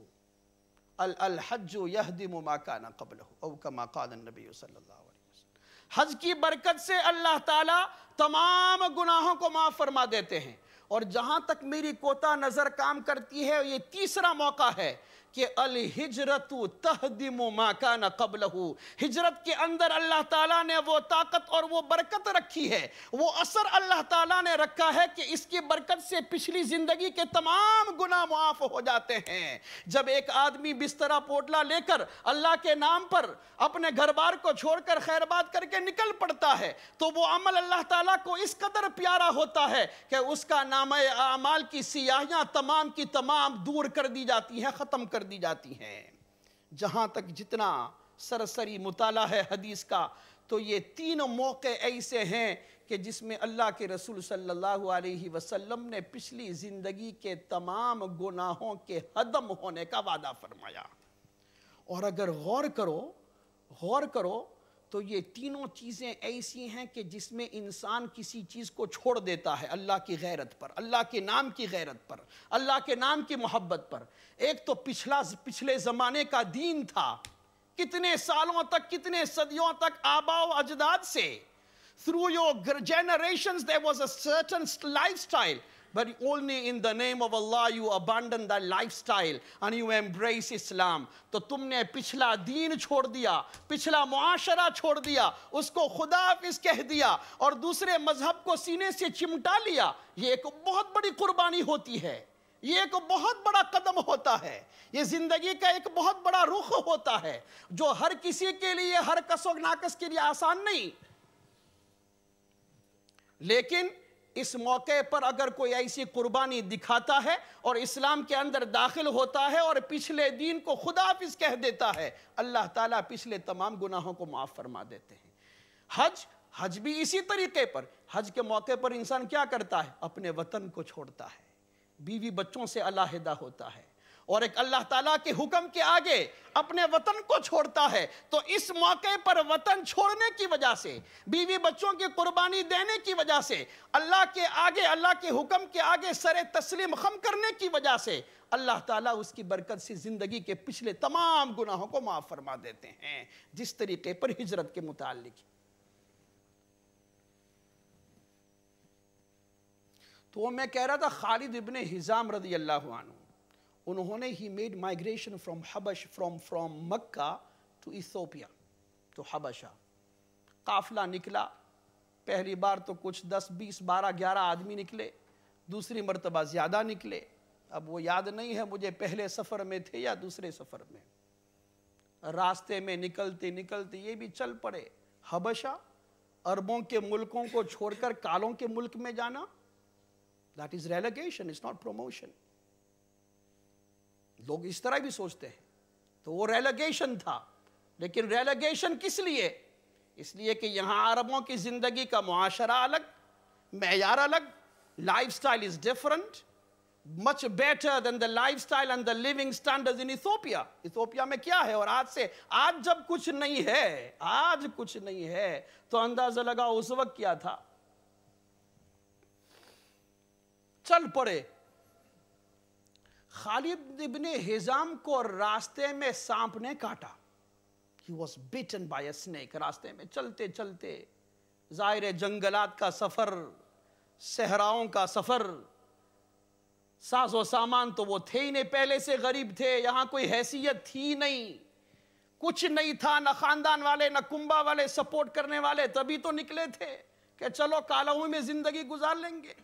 الحج یہدم ما کان قبلہ, او کما قال النبی صلی اللہ علیہ وسلم. حج کی برکت سے اللہ تعالیٰ تمام گناہوں کو معاف فرما دیتے ہیں. اور جہاں تک میری کوتا نظر کام کرتی ہے, یہ تیسرا موقع ہے کہ الہجرت تہدم ما کان قبلہ. ہجرت کے اندر اللہ تعالیٰ نے وہ طاقت اور وہ برکت رکھی ہے, وہ اثر اللہ تعالیٰ نے رکھا ہے کہ اس کی برکت سے پچھلی زندگی کے تمام گناہ معاف ہو جاتے ہیں. جب ایک آدمی بسترا پوٹلا لے کر اللہ کے نام پر اپنے گھر بار کو چھوڑ کر خیر بات کر کے نکل پڑتا ہے, تو وہ عمل اللہ تعالیٰ کو اس قدر پیارا ہوتا ہے کہ اس کا نامہ اعمال کی سیاہیاں تمام کی تمام دور کر دی جاتی ہیں, ختم کر دی جاتی ہیں. جہاں تک جتنا سرسری مطالعہ ہے حدیث کا, تو یہ تین موقع ایسے ہیں کہ جس میں اللہ کے رسول صلی اللہ علیہ وسلم نے پچھلی زندگی کے تمام گناہوں کے ختم ہونے کا وعدہ فرمایا. اور اگر غور کرو تو یہ تینوں چیزیں ایسی ہیں کہ جس میں انسان کسی چیز کو چھوڑ دیتا ہے اللہ کی غیرت پر, اللہ کے نام کی غیرت پر, اللہ کے نام کی محبت پر. ایک تو پچھلے زمانے کا دین تھا, کتنے سالوں تک, کتنے صدیوں تک آباء و اجداد سے, through your generations there was a certain lifestyle. But only in the name of Allah you abandon that lifestyle and you embrace Islam. تو تم نے پچھلا دین چھوڑ دیا, پچھلا معاشرہ چھوڑ دیا, اس کو خدا حافظ کہہ دیا اور دوسرے مذہب کو سینے سے چمٹا لیا. یہ ایک بہت بڑی قربانی ہوتی ہے, یہ ایک بہت بڑا قدم ہوتا ہے, یہ زندگی کا ایک بہت بڑا رخ ہوتا ہے جو ہر کسی کے لیے, ہر کس و ناکس کے لیے آسان نہیں. لیکن اس موقع پر اگر کوئی ایسی قربانی دکھاتا ہے اور اسلام کے اندر داخل ہوتا ہے اور پچھلے دین کو خدا حافظ کہہ دیتا ہے, اللہ تعالیٰ پچھلے تمام گناہوں کو معاف فرما دیتے ہیں. حج بھی اسی طریقے پر. حج کے موقع پر انسان کیا کرتا ہے, اپنے وطن کو چھوڑتا ہے, بیوی بچوں سے علیحدہ ہوتا ہے اور ایک اللہ تعالیٰ کے حکم کے آگے اپنے وطن کو چھوڑتا ہے. تو اس موقع پر وطن چھوڑنے کی وجہ سے, بیوی بچوں کی قربانی دینے کی وجہ سے, اللہ کے آگے, اللہ کے حکم کے آگے سر تسلیم خم کرنے کی وجہ سے, اللہ تعالیٰ اس کی برکت سے زندگی کے پچھلے تمام گناہوں کو معاف فرما دیتے ہیں. جس طریقے پر ہجرت کے متعلق. تو میں کہہ رہا تھا خالد ابن حزام رضی اللہ عنہ, انہوں نے ہی made migration from Mecca to Ethiopia, تو حبشہ. قافلہ نکلا, پہلی بار تو کچھ 10 20 12 11 آدمی نکلے, دوسری مرتبہ زیادہ نکلے. اب وہ یاد نہیں ہے مجھے پہلے سفر میں تھے یا دوسرے سفر میں. راستے میں نکلتے نکلتے یہ بھی چل پڑے. حبشہ, عربوں کے ملکوں کو چھوڑ کر کالوں کے ملک میں جانا, that is relegation, it's not promotion. لوگ اس طرح بھی سوچتے ہیں. تو وہ ریلیگیشن تھا, لیکن ریلیگیشن کس لیے؟ اس لیے کہ یہاں عربوں کی زندگی کا معاشرہ الگ, معیار الگ, life style is different, much better than the lifestyle and the living standards in Ethiopia. Ethiopia میں کیا ہے, اور آج جب کچھ نہیں ہے, آج کچھ نہیں ہے, تو اندازہ لگا اس وقت کیا تھا. چل پڑے. خالد ابن حزام کو راستے میں سانپ نے کاٹا. He was bitten by a snake. راستے میں چلتے چلتے, ظاہر جنگلات کا سفر, صحراؤں کا سفر, ساز و سامان تو وہ تھے ہی نہیں, پہلے سے غریب تھے, یہاں کوئی حیثیت تھی نہیں, کچھ نہیں تھا, نہ خاندان والے نہ کنبا والے سپورٹ کرنے والے, تبھی تو نکلے تھے کہ چلو کالاؤں میں زندگی گزار لیں گے.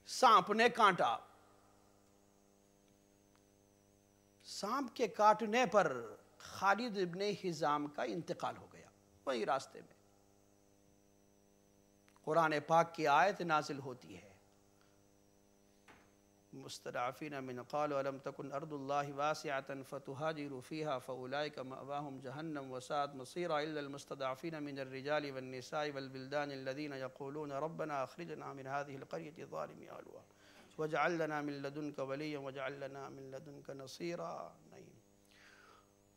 سانپ نے کاٹا. سانپ کے کاٹنے پر خالد ابن حزام کا انتقال ہو گیا وہی راستے میں. قرآن پاک کی آیت نازل ہوتی ہے, مستضعفین من قالوا الم تکن ارض اللہ واسعة فتہاجروا فیہا فاولئک مأواہم جہنم وساءت مصیرا الا المستضعفین من الرجال والنساء والولدان الذین یقولون ربنا اخرجنا من هذه القریة الظالم اہلها وَاجْعَلْ لَنَا مِن لَدُنْكَ وَلِيًّا وَاجْعَلْ لَنَا مِن لَدُنْكَ نَصِيرًا.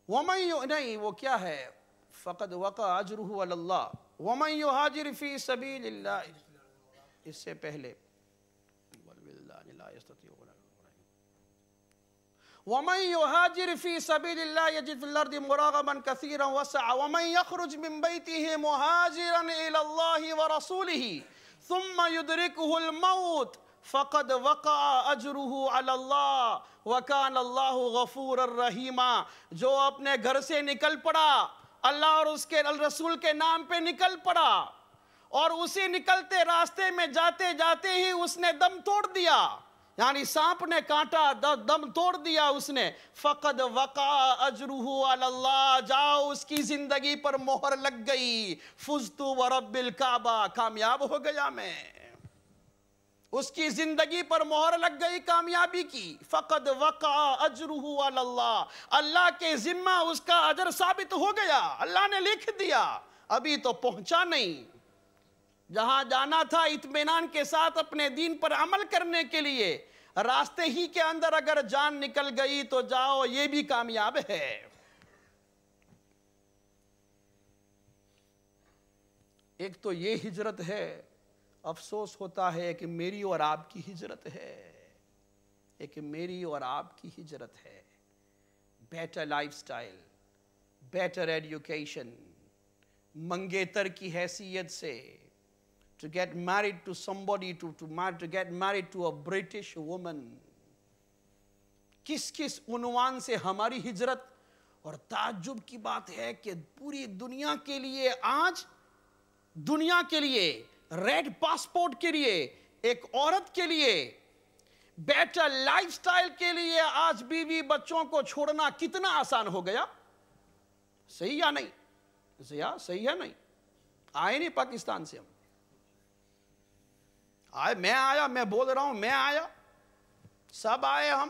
نہیں وہ کیا ہے, فَقَدْ وَقَعَ أَجْرُهُ عَلَى اللَّهِ وَمَنْ يُهَاجِرْ فِي سَبِيلِ اللَّهِ, اس سے پہلے وَالْوِلْدَانِ لَا يَسْتَطِيعُونَ وَمَنْ يُهَاجِرْ فِي سَبِيلِ اللَّهِ يَجِدْ فِي الْأَرْضِ مُرَاغَمًا كَثِيرًا وَسَعًا وَمَنْ يَخْرُجْ مِنْ بَيْتِهِ مُهَاجِرًا إِلَى اللَّهِ وَرَسُولِهِ ثُمَّ يُدْرِكُهُ الْمَوْتُ فقد وقع اجرہ علی اللہ وکان اللہ غفور الرحیم. جو اپنے گھر سے نکل پڑا, اللہ اور اس کے رسول کے نام پہ نکل پڑا, اور اسی نکلتے راستے میں جاتے جاتے ہی اس نے دم توڑ دیا, یعنی سانپ نے کاٹا, دم توڑ دیا اس نے, فقد وقع اجرہ علی اللہ, جاؤ اس کی زندگی پر مہر لگ گئی, فزت ورب الکعبہ, کامیاب ہو گیا میں, اس کی زندگی پر مہر لگ گئی کامیابی کی. فقد وقع اجرہ علی اللہ, اللہ کے ذمہ اس کا اجر ثابت ہو گیا, اللہ نے لکھ دیا, ابھی تو پہنچا نہیں. جہاں جانا تھا اطمینان کے ساتھ اپنے دین پر عمل کرنے کے لیے, راستے ہی کے اندر اگر جان نکل گئی تو جاؤ, یہ بھی کامیاب ہے. ایک تو یہ ہجرت ہے, افسوس ہوتا ہے کہ میری اور آپ کی ہجرت ہے, ایک میری اور آپ کی ہجرت ہے. Better life style, better education, منگیتر کی حیثیت سے, to get married to somebody, to get married to a British woman. کس کس عنوان سے ہماری ہجرت. اور تعجب کی بات ہے کہ پوری دنیا کے لیے, آج دنیا کے لیے, ریڈ پاسپورٹ کے لیے, ایک عورت کے لیے, بیٹر لائف سٹائل کے لیے آج بیوی بچوں کو چھوڑنا کتنا آسان ہو گیا. صحیح یا نہیں؟ صحیح ہے نہیں؟ آئے نہیں پاکستان سے ہم, آئے, میں آیا, میں بول رہا ہوں, میں آیا, سب آئے ہم,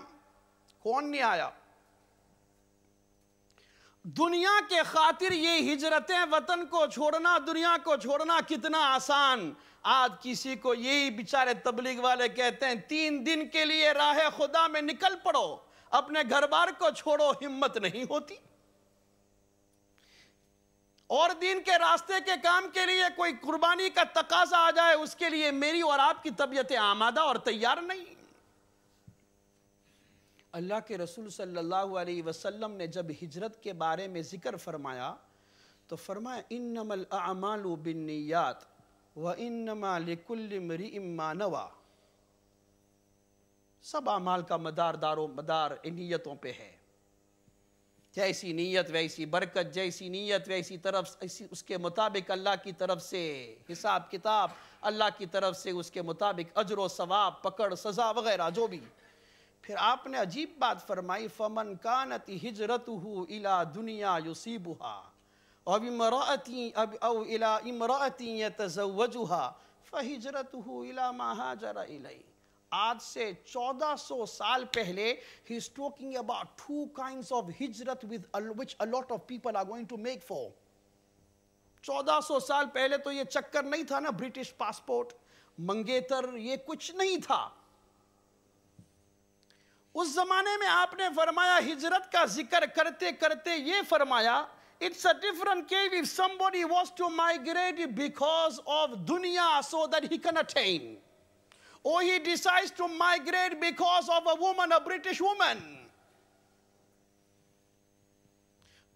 کون نہیں آیا. دنیا کے خاطر یہ ہجرتیں, وطن کو چھوڑنا, دنیا کو چھوڑنا کتنا آسان. آج کسی کو یہی بیچارے تبلیغ والے کہتے ہیں 3 دن کے لیے راہ خدا میں نکل پڑو, اپنے گھر بار کو چھوڑو, ہمت نہیں ہوتی. اور دین کے راستے کے کام کے لیے کوئی قربانی کا تقاضا آ جائے, اس کے لیے میری اور آپ کی طبیعت آمادہ اور تیار نہیں. اللہ کے رسول صلی اللہ علیہ وسلم نے جب ہجرت کے بارے میں ذکر فرمایا تو فرمایا انما الاعمال بالنیات وانما لکل امرئ ما نوى. سب اعمال کا مدار نیتوں پہ ہے. جیسی نیت ویسی برکت, جیسی نیت ویسی طرف, اس کے مطابق اللہ کی طرف سے حساب کتاب, اللہ کی طرف سے اس کے مطابق اجر و ثواب, پکڑ, سزا وغیرہ جو بھی. پھر آپ نے عجیب بات فرمائی, فمن کانت ہجرتہ الی دنیا یصیبها او الی امرأۃ یتزوجها فہجرتہ الی ما ہاجر الیہ. آج سے 1400 سال پہلے he is talking about 2 kinds of hijrat which a lot of people are going to make for. 1400 سال پہلے تو یہ چکر نہیں تھا نا, برٹش پاسپورٹ, منگیتر, یہ کچھ نہیں تھا. اس زمانے میں آپ نے فرمایا, ہجرت کا ذکر کرتے کرتے یہ فرمایا, it's a different case if somebody was to migrate because of dunya so that he can attain. or he decides to migrate because of a woman, a British woman.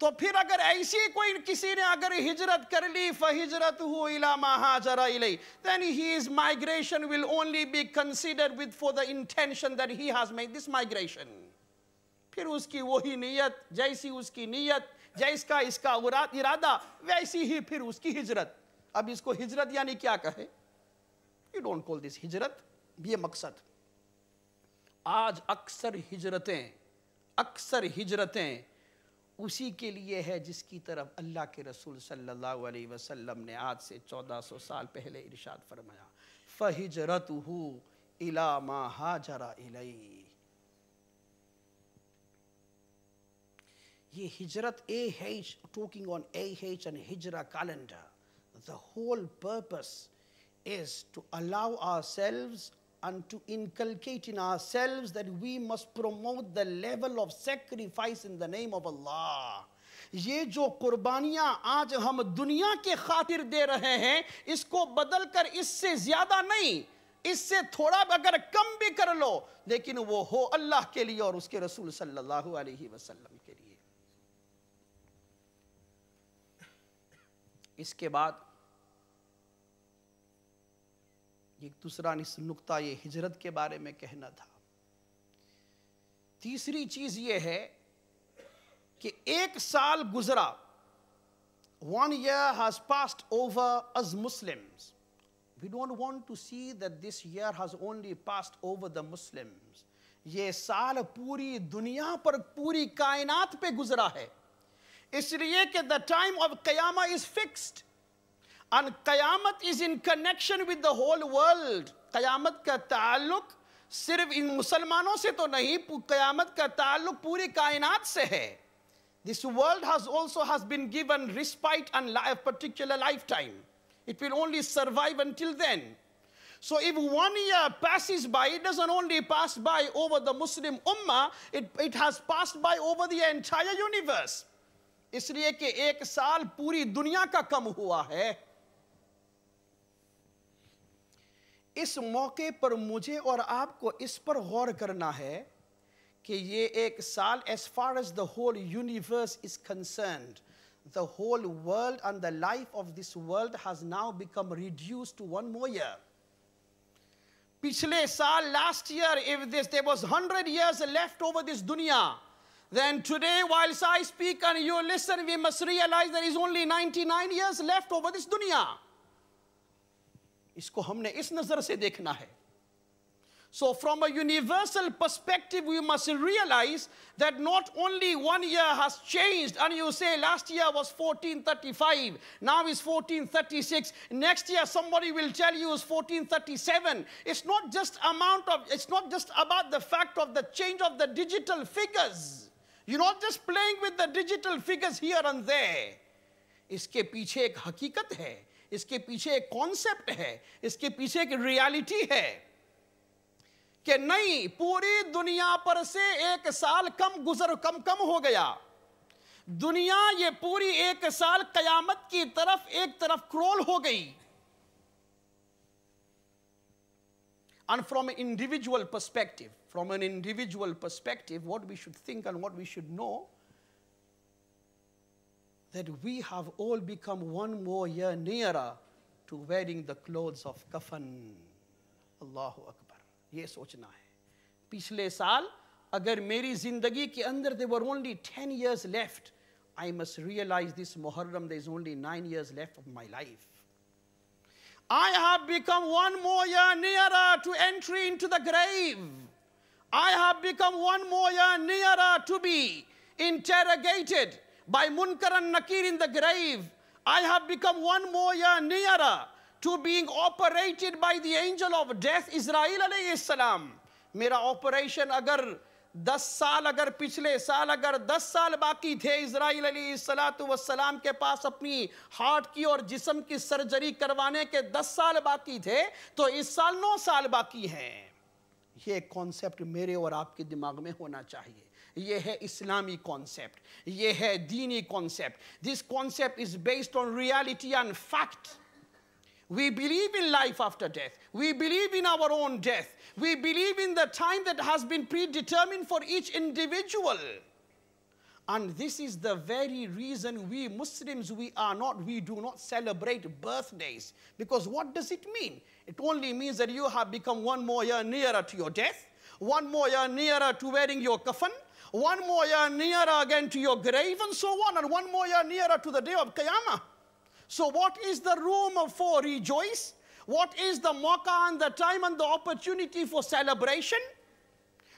تو پھر اگر ایسی کوئی کسی نے اگر ہجرت کر لی فَهِجْرَتُهُ إِلَى مَا هَاجَرَ إِلَيْهِ, then his migration will only be considered with for the intention that he has made this migration. پھر اس کی وہی نیت, جیسی اس کی نیت, جیس کا اس کا ارادہ, ویسی ہی پھر اس کی ہجرت. اب اس کو ہجرت یعنی کیا کہے؟ You don't call this ہجرت. یہ مقصد. آج اکثر ہجرتیں اسی کے لیے ہے جس کی طرف اللہ کے رسول صلی اللہ علیہ وسلم نے آج سے 1400 سال پہلے ارشاد فرمایا, فَهِجْرَتُهُ إِلَى مَا هَاجَرَ إِلَيْهِ. یہ ہجرت AH, talking on AH and Hijrah calendar, the whole purpose is to allow ourselves and to inculcate in ourselves that we must promote the level of sacrifice in the name of Allah. یہ جو قربانیاں آج ہم دنیا کے خاطر دے رہے ہیں, اس کو بدل کر اس سے زیادہ نہیں, اس سے تھوڑا اگر کم بھی کر لو, لیکن وہ ہو اللہ کے لیے اور اس کے رسول صلی اللہ علیہ وسلم کے لیے. اس کے بعد ایک دوسرا نقطہ یہ ہجرت کے بارے میں کہنا تھا. تیسری چیز یہ ہے کہ ایک سال گزرا, 1 year has passed over as Muslims. We don't want to see that this year has only passed over the Muslims. یہ سال پوری دنیا پر, پوری کائنات پہ گزرا ہے. اس لیے کہ the time of قیامت is fixed. And قیامت is in connection with the whole world. قیامت کا تعلق صرف ان مسلمانوں سے تو نہیں, قیامت کا تعلق پوری کائنات سے ہے. This world has been given respite and a particular lifetime. It will only survive until then. So if 1 year passes by, it doesn't only pass by over the Muslim Ummah, it has passed by over the entire universe. اس لیے کہ ایک سال پوری دنیا کا کم ہوا ہے. اس موقع پر مجھے اور آپ کو اس پر غور کرنا ہے کہ یہ ایک سال, as far as the whole universe is concerned, the whole world and the life of this world has now become reduced to 1 more year. پچھلے سال, last year, if there was 100 years left over this dunya, then today, whilst I speak and you listen, we must realize there is only 99 years left over this dunya. اس کو ہم نے اس نظر سے دیکھنا ہے. So from a universal perspective, we must realize that not only 1 year has changed, and you say last year was 1435, now is 1436, next year somebody will tell you is 1437. It's not just about the fact of the change of the digital figures. You're not just playing with the digital figures here and there. اس کے پیچھے ایک حقیقت ہے, اس کے پیچھے ایک concept ہے, اس کے پیچھے ایک ریالٹی ہے کہ نہیں, پوری دنیا پر سے ایک سال کم ہو گیا. دنیا یہ پوری ایک سال قیامت کی طرف ایک طرف کرول ہو گئی. And from an individual perspective, what we should think and what we should know, that we have all become 1 more year nearer to wearing the clothes of kafan. Allahu Akbar. یہ سوچنا ہے. پچھلے سال اگر میری زندگی کے اندر there were only 10 years left, I must realize this Muharram there is only 9 years left of my life. I have become 1 more year nearer to entry into the grave. I have become 1 more year nearer to be interrogated by Munkar and Nakir in the grave. I have become 1 more year nearer to being operated by the angel of death, Israel alayhi salam. میرا operation اگر 10 سال, اگر پچھلے سال اگر 10 سال باقی تھے اسرائیل علیہ السلام کے پاس اپنی ہارٹ کی اور جسم کی سرجری کروانے کے 10 سال باقی تھے, تو اس سال 9 سال باقی ہیں. یہ کانسیپٹ میرے اور آپ کے دماغ میں ہونا چاہیے. یہ ہے اسلامی کانسیپٹ, یہ ہے دینی concept. This concept is based on reality and fact. We believe in life after death. We believe in our own death. We believe in the time that has been predetermined for each individual. And this is the very reason we Muslims, we do not celebrate birthdays. Because what does it mean? It only means that you have become one more year nearer to your death, one more year nearer to wearing your kafan, one more year nearer again to your grave, and so on, and one more year nearer to the day of Qiyamah. So what is the room for rejoice? What is the mawqa and the time and the opportunity for celebration?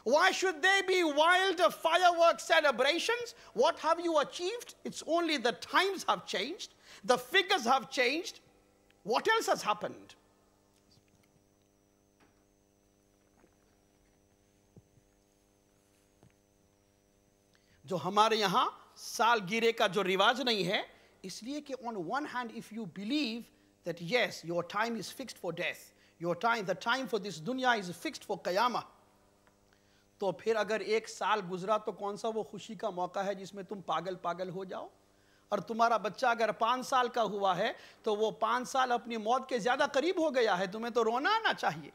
Why should there be wild fireworks celebrations? What have you achieved? It's only the times have changed. The figures have changed. What else has happened? جو ہمارے یہاں سال گیرے کا جو رواج نہیں ہے, اس لیے کہ on one hand, if you believe that yes, your time is fixed for death, the time for this dunya is fixed for qiyamah, تو پھر اگر ایک سال گزرا تو کون سا وہ خوشی کا موقع ہے جس میں تم پاگل ہو جاؤ؟ اور تمہارا بچہ اگر 5 سال کا ہوا ہے تو وہ 5 سال اپنی موت کے زیادہ قریب ہو گیا ہے, تمہیں تو رونا آنا چاہیے.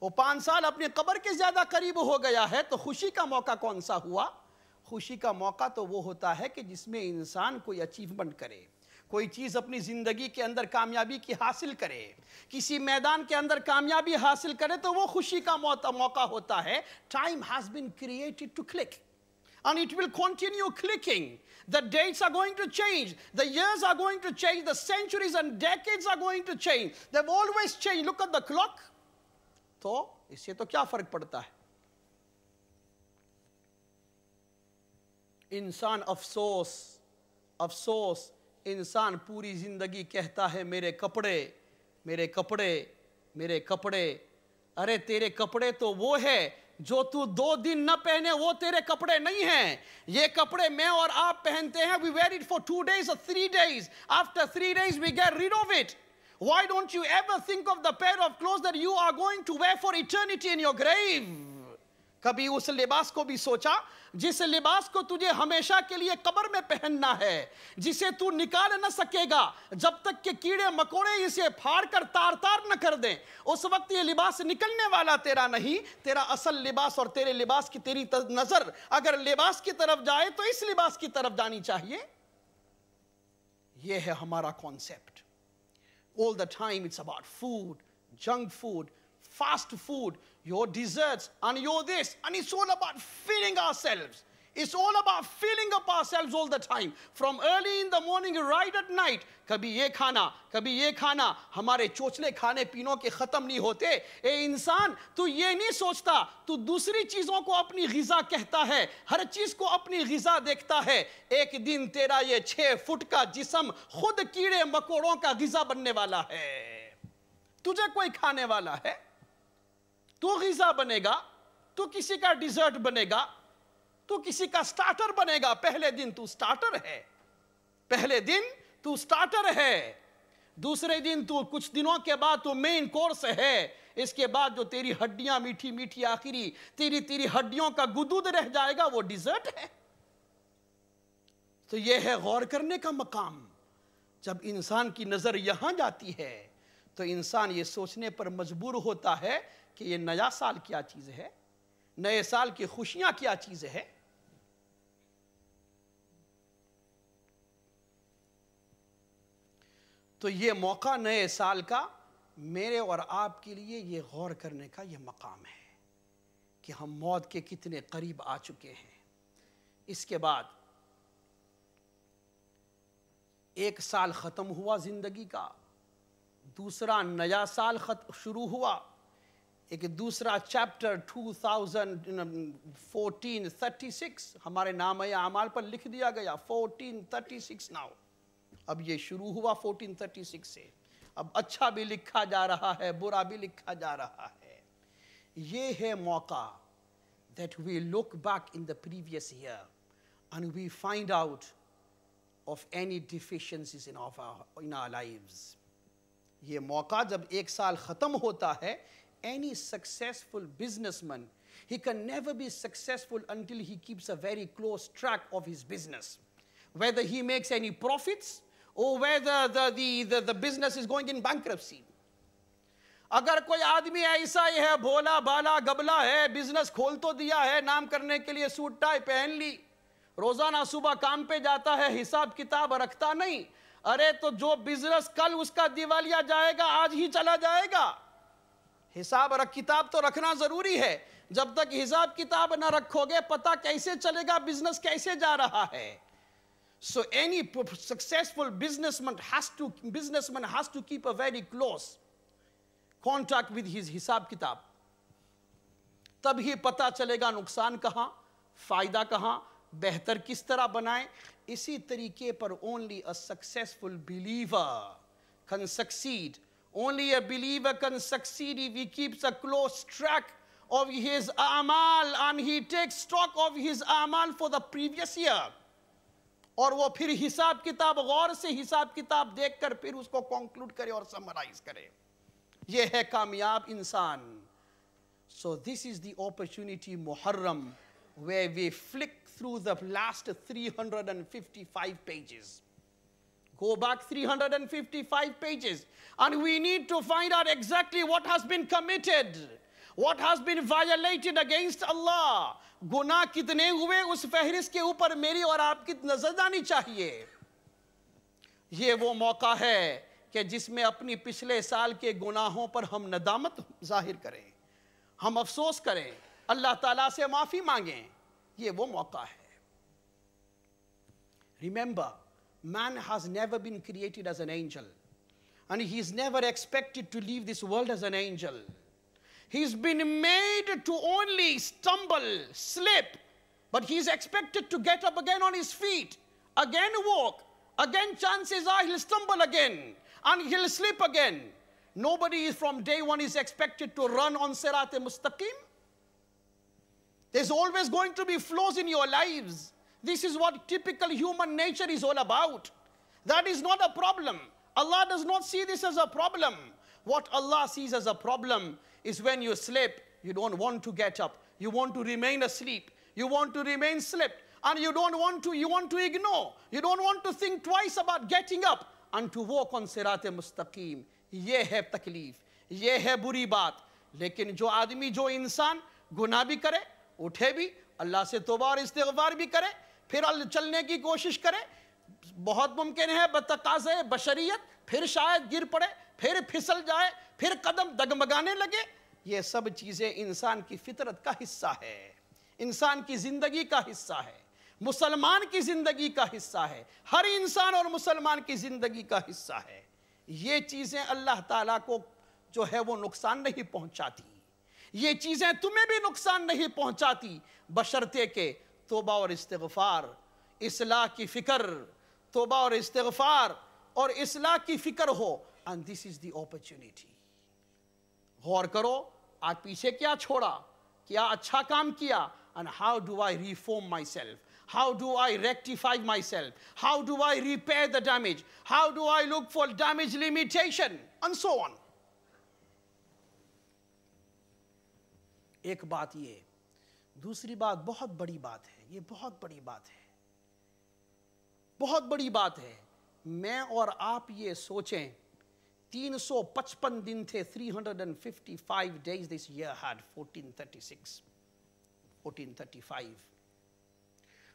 وہ 5 سال اپنی قبر کے زیادہ قریب ہو گیا ہے, تو خوشی کا موقع کون سا ہوا؟ خوشی کا موقع تو وہ ہوتا ہے کہ جس میں انسان کوئی اچیومنٹ کرے, کوئی چیز اپنی زندگی کے اندر کامیابی کی حاصل کرے, کسی میدان کے اندر کامیابی حاصل کرے, تو وہ خوشی کا موقع ہوتا ہے. Time has been created to click. And it will continue clicking. The dates are going to change. The years are going to change. The centuries and decades are going to change. They've always changed. Look at the clock. تو اس سے تو کیا فرق پڑتا ہے؟ انسان افسوس انسان پوری زندگی کہتا ہے میرے کپڑے. ارے تیرے کپڑے تو وہ ہے جو تو 2 دن نہ پہنے, وہ تیرے کپڑے نہیں ہیں. یہ کپڑے میں اور آپ پہنتے ہیں. We wear it for 2 days or 3 days. After 3 days we get rid of it. Why don't you ever think of the pair of clothes that you are going to wear for eternity in your grave? کبھی اس لباس کو بھی سوچا جس لباس کو تجھے ہمیشہ کے لیے قبر میں پہننا ہے, جسے تو نکال نہ سکے گا جب تک کہ کیڑے مکوڑے اسے پھاڑ کر تار نہ کر دیں. اس وقت یہ لباس نکلنے والا تیرا نہیں, تیرا اصل لباس اور تیرے لباس کی تیری نظر اگر لباس کی طرف جائے تو اس لباس کی طرف جانی چاہیے. یہ ہے ہمارا concept. All the time it's about food, junk food, fast food, your desserts, and your this, and it's all about filling ourselves. It's all about filling up ourselves all the time, from early in the morning right at night. کبھی یہ کھانا, ہمارے چوچلے کھانے پینوں کے ختم نہیں ہوتے. اے انسان, تو یہ نہیں سوچتا, تو دوسری چیزوں کو اپنی غذا کہتا ہے, ہر چیز کو اپنی غذا دیکھتا ہے. ایک دن تیرا یہ 6 فٹ کا جسم خود کیڑے مکوڑوں کا غذا بننے والا ہے. تجھے کوئی کھانے والا ہے؟ تو غذا بنے گا, تو کسی کا ڈیزرٹ بنے گا, تو کسی کا سٹارٹر بنے گا. پہلے دن تو سٹارٹر ہے, دوسرے دن تو کچھ دنوں کے بعد تو مین کورس ہے. اس کے بعد جو تیری ہڈیاں میٹھی آخری تیری ہڈیوں کا گدود رہ جائے گا, وہ ڈیزرٹ ہے. تو یہ ہے غور کرنے کا مقام. جب انسان کی نظر یہاں جاتی ہے تو انسان یہ سوچنے پر مجبور ہوتا ہے کہ یہ نیا سال کیا چیز ہے, نئے سال کی خوشیاں کیا چیز ہے. تو یہ موقع نئے سال کا میرے اور آپ کے لیے یہ غور کرنے کا یہ مقام ہے کہ ہم موت کے کتنے قریب آ چکے ہیں. اس کے بعد 1 سال ختم ہوا زندگی کا, دوسرا نیا سال شروع ہوا, ایک دوسرا چیپٹر 2014-36 ہمارے نامہ اعمال پر لکھ دیا گیا. 1436 ناؤ. اب یہ شروع ہوا 1436 سے. اب اچھا بھی لکھا جا رہا ہے, برا بھی لکھا جا رہا ہے. یہ ہے موقع that we look back in the previous year and we find out of any deficiencies in our lives. یہ موقع جب 1 سال ختم ہوتا ہے, any successful businessman, he can never be successful until he keeps a very close track of his business. Whether he makes any profits or whether the business is going in bankruptcy. اگر کوئی آدمی ایسا ہی ہے بھولا بالا گبلا ہے, business کھول تو دیا ہے, نام کرنے کے لیے سوٹ ٹائی پہن لی, روزانہ صبح کام پہ جاتا ہے, حساب کتاب رکھتا نہیں, ارے تو جو بزنس کل اس کا دیوالیہ جائے گا آج ہی چلا جائے گا. حساب کتاب تو رکھنا ضروری ہے, جب تک حساب کتاب نہ رکھو گے پتہ کیسے چلے گا بزنس کیسے جا رہا ہے. So any successful businessman has to keep a very close contact with his حساب کتاب. تب ہی پتہ چلے گا نقصان کہاں, فائدہ کہاں, بہتر کس طرح بنائیں. اسی طریقے پر only a successful believer can succeed. Only a believer can succeed if he keeps a close track of his a'mal and he takes stock of his a'mal for the previous year. اور وہ پھر حساب کتاب غور سے حساب کتاب دیکھ کر پھر اس کو کنکلوڈ کرے اور سمرائز کرے. یہ ہے کامیاب انسان. So this is the opportunity Muharram where we flick through the last 355 pages. Go back 355 pages and we need to find out exactly what has been committed, what has been violated against Allah. گناہ کتنے ہوئے اس فہرست کے اوپر میری اور آپ کی نظر جانی چاہیے. یہ وہ موقع ہے کہ جس میں اپنی پچھلے سال کے گناہوں پر ہم ندامت ظاہر کریں, ہم افسوس کریں, اللہ تعالیٰ سے معافی مانگیں. یہ وہ موقع ہے. Remember, man has never been created as an angel and he is never expected to leave this world as an angel. He's been made to only stumble, slip, but he's expected to get up again on his feet, again walk, again chances are he'll stumble again and he'll slip again. Nobody is from day one is expected to run on Sirat-e-Mustaqim. There's always going to be flaws in your lives. This is what typical human nature is all about. That is not a problem. Allah does not see this as a problem. What Allah sees as a problem is when you slip, you don't want to get up. You want to remain asleep. You want to remain slept. And you want to ignore. You don't want to think twice about getting up and to walk on Sirat-e-Mustaqim. یہ ہے تکلیف, یہ ہے بری بات. لیکن جو آدمی, جو انسان گناہ بھی کرے, اٹھے بھی, اللہ سے توبہ اور استغفار بھی کرے, پھر چلنے کی کوشش کرے, بہت ممکن ہے بتقاضۂ بشریت پھر شاید گر پڑے, پھر پھسل جائے, پھر قدم ڈگمگانے لگے. یہ سب چیزیں انسان کی فطرت کا حصہ ہے, انسان کی زندگی کا حصہ ہے, مسلمان کی زندگی کا حصہ ہے, ہر انسان اور مسلمان کی زندگی کا حصہ ہے. یہ چیزیں اللہ تعالیٰ کو جو ہے وہ نقصان نہیں پہنچاتی, یہ چیزیں تمہیں بھی نقصان نہیں پہنچاتی, بشرطے کہ توبہ اور استغفار, اصلاح کی فکر, توبہ اور استغفار اور اصلاح کی فکر ہو. And this is the opportunity. غور کرو, آج پیچھے کیا چھوڑا, کیا اچھا کام کیا, and how do I reform myself? How do I rectify myself? How do I repair the damage? How do I look for damage limitation? And so on. ایک بات یہ, دوسری بات بہت بڑی بات ہے, یہ بہت بڑی بات ہے, بہت بڑی بات ہے. میں اور آپ یہ سوچیں, 355 دن تھے, 355 days this year had, 1435.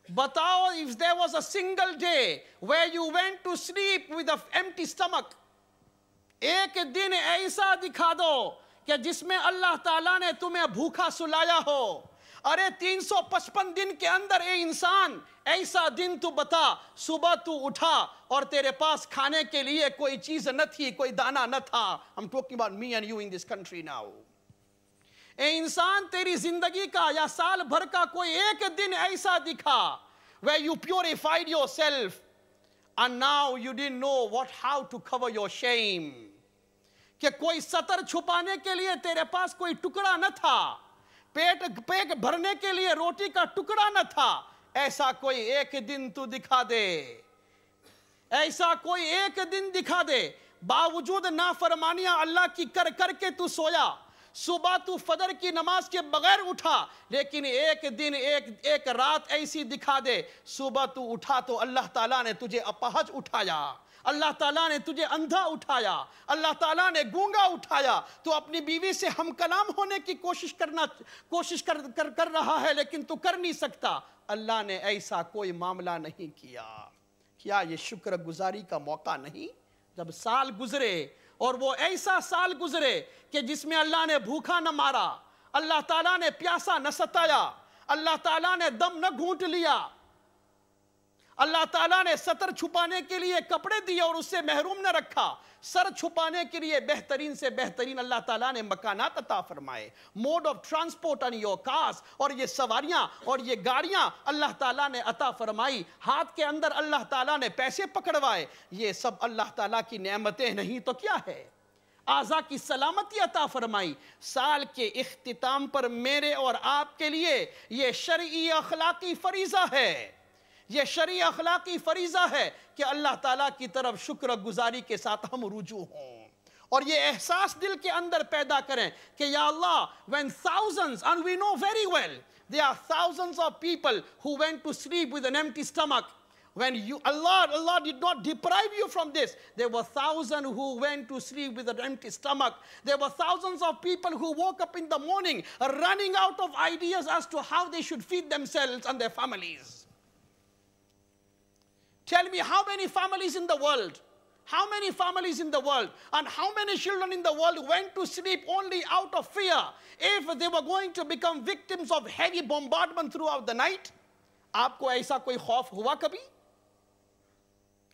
بتاؤ, if there was a single day where you went to sleep with an empty stomach, ایک دن ایسا دکھا دو کہ جس میں اللہ تعالیٰ نے تمہیں بھوکا سلایا ہو. ارے 355 دن کے اندر اے انسان, ایسا دن تو بتا, صبح تو اٹھا اور تیرے پاس کھانے کے لیے کوئی چیز نہ تھی, کوئی دانہ نہ تھا. I'm talking about me and you in this country now. اے انسان, تیری زندگی کا یا سال بھر کا کوئی ایک دن ایسا دکھا where you purified yourself and now you didn't know how to cover your shame. کہ کوئی سطر چھپانے کے لیے تیرے پاس کوئی ٹکڑا نہ تھا, پیٹ بھرنے کے لیے روٹی کا ٹکڑا نہ تھا. ایسا کوئی ایک دن تو دکھا دے, ایسا کوئی ایک دن دکھا دے. باوجود نافرمانیاں اللہ کی کر کے تو سویا, صبح تو فجر کی نماز کے بغیر اٹھا, لیکن ایک دن ایک رات ایسی دکھا دے, صبح تو اٹھا تو اللہ تعالیٰ نے تجھے اپہج اٹھایا, اللہ تعالیٰ نے تجھے اندھا اٹھایا، اللہ تعالیٰ نے گونگا اٹھایا، تو اپنی بیوی سے ہم کلام ہونے کی کوشش کر رہا ہے لیکن تو کر نہیں سکتا۔ اللہ نے ایسا کوئی معاملہ نہیں کیا۔ کیا یہ شکر گزاری کا موقع نہیں؟ جب سال گزرے اور وہ ایسا سال گزرے کہ جس میں اللہ نے بھوکا نہ مارا، اللہ تعالیٰ نے پیاسا نہ ستایا، اللہ تعالیٰ نے دم نہ گھونٹ لیا، اللہ تعالیٰ نے ستر چھپانے کے لیے کپڑے دیے اور اس سے محروم نہ رکھا، سر چھپانے کے لیے بہترین سے بہترین اللہ تعالیٰ نے مکانات عطا فرمائے، mode of transport and your cars، اور یہ سواریاں اور یہ گاڑیاں اللہ تعالیٰ نے عطا فرمائی، ہاتھ کے اندر اللہ تعالیٰ نے پیسے پکڑوائے۔ یہ سب اللہ تعالیٰ کی نعمتیں نہیں تو کیا ہے؟ اعضاء کی سلامتی عطا فرمائی۔ سال کے اختتام پر میرے اور آپ کے لیے یہ شرعی اخلاقی فریضہ ہے، یہ شرعی اخلاقی فریضہ ہے کہ اللہ تعالیٰ کی طرف شکر گزاری کے ساتھ ہم رجوع ہوں، اور یہ احساس دل کے اندر پیدا کریں کہ یا اللہ، when thousands, and we know very well, there are thousands of people who went to sleep with an empty stomach. When Allah did not deprive you from this, there were thousands who went to sleep with an empty stomach. There were thousands of people who woke up in the morning running out of ideas as to how they should feed themselves and their families. Tell me, how many families in the world, how many families in the world, and how many children in the world went to sleep only out of fear if they were going to become victims of heavy bombardment throughout the night? آپ کو ایسا کوئی خوف ہوا کبھی؟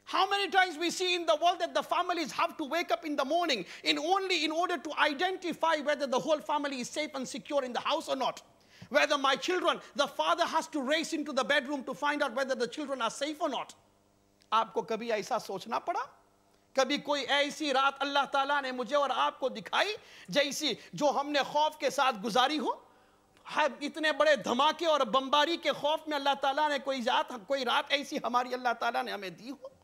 How many times we see in the world that the families have to wake up in the morning in order to identify whether the whole family is safe and secure in the house or not? Whether my children, the father has to race into the bedroom to find out whether the children are safe or not. آپ کو کبھی ایسا سوچنا پڑا؟ کبھی کوئی ایسی رات اللہ تعالیٰ نے مجھے اور آپ کو دکھائی جیسی جو ہم نے خوف کے ساتھ گزاری ہو؟ اتنے بڑے دھماکے اور بمباری کے خوف میں اللہ تعالیٰ نے کوئی رات ایسی ہماری اللہ تعالیٰ نے ہمیں دی ہو؟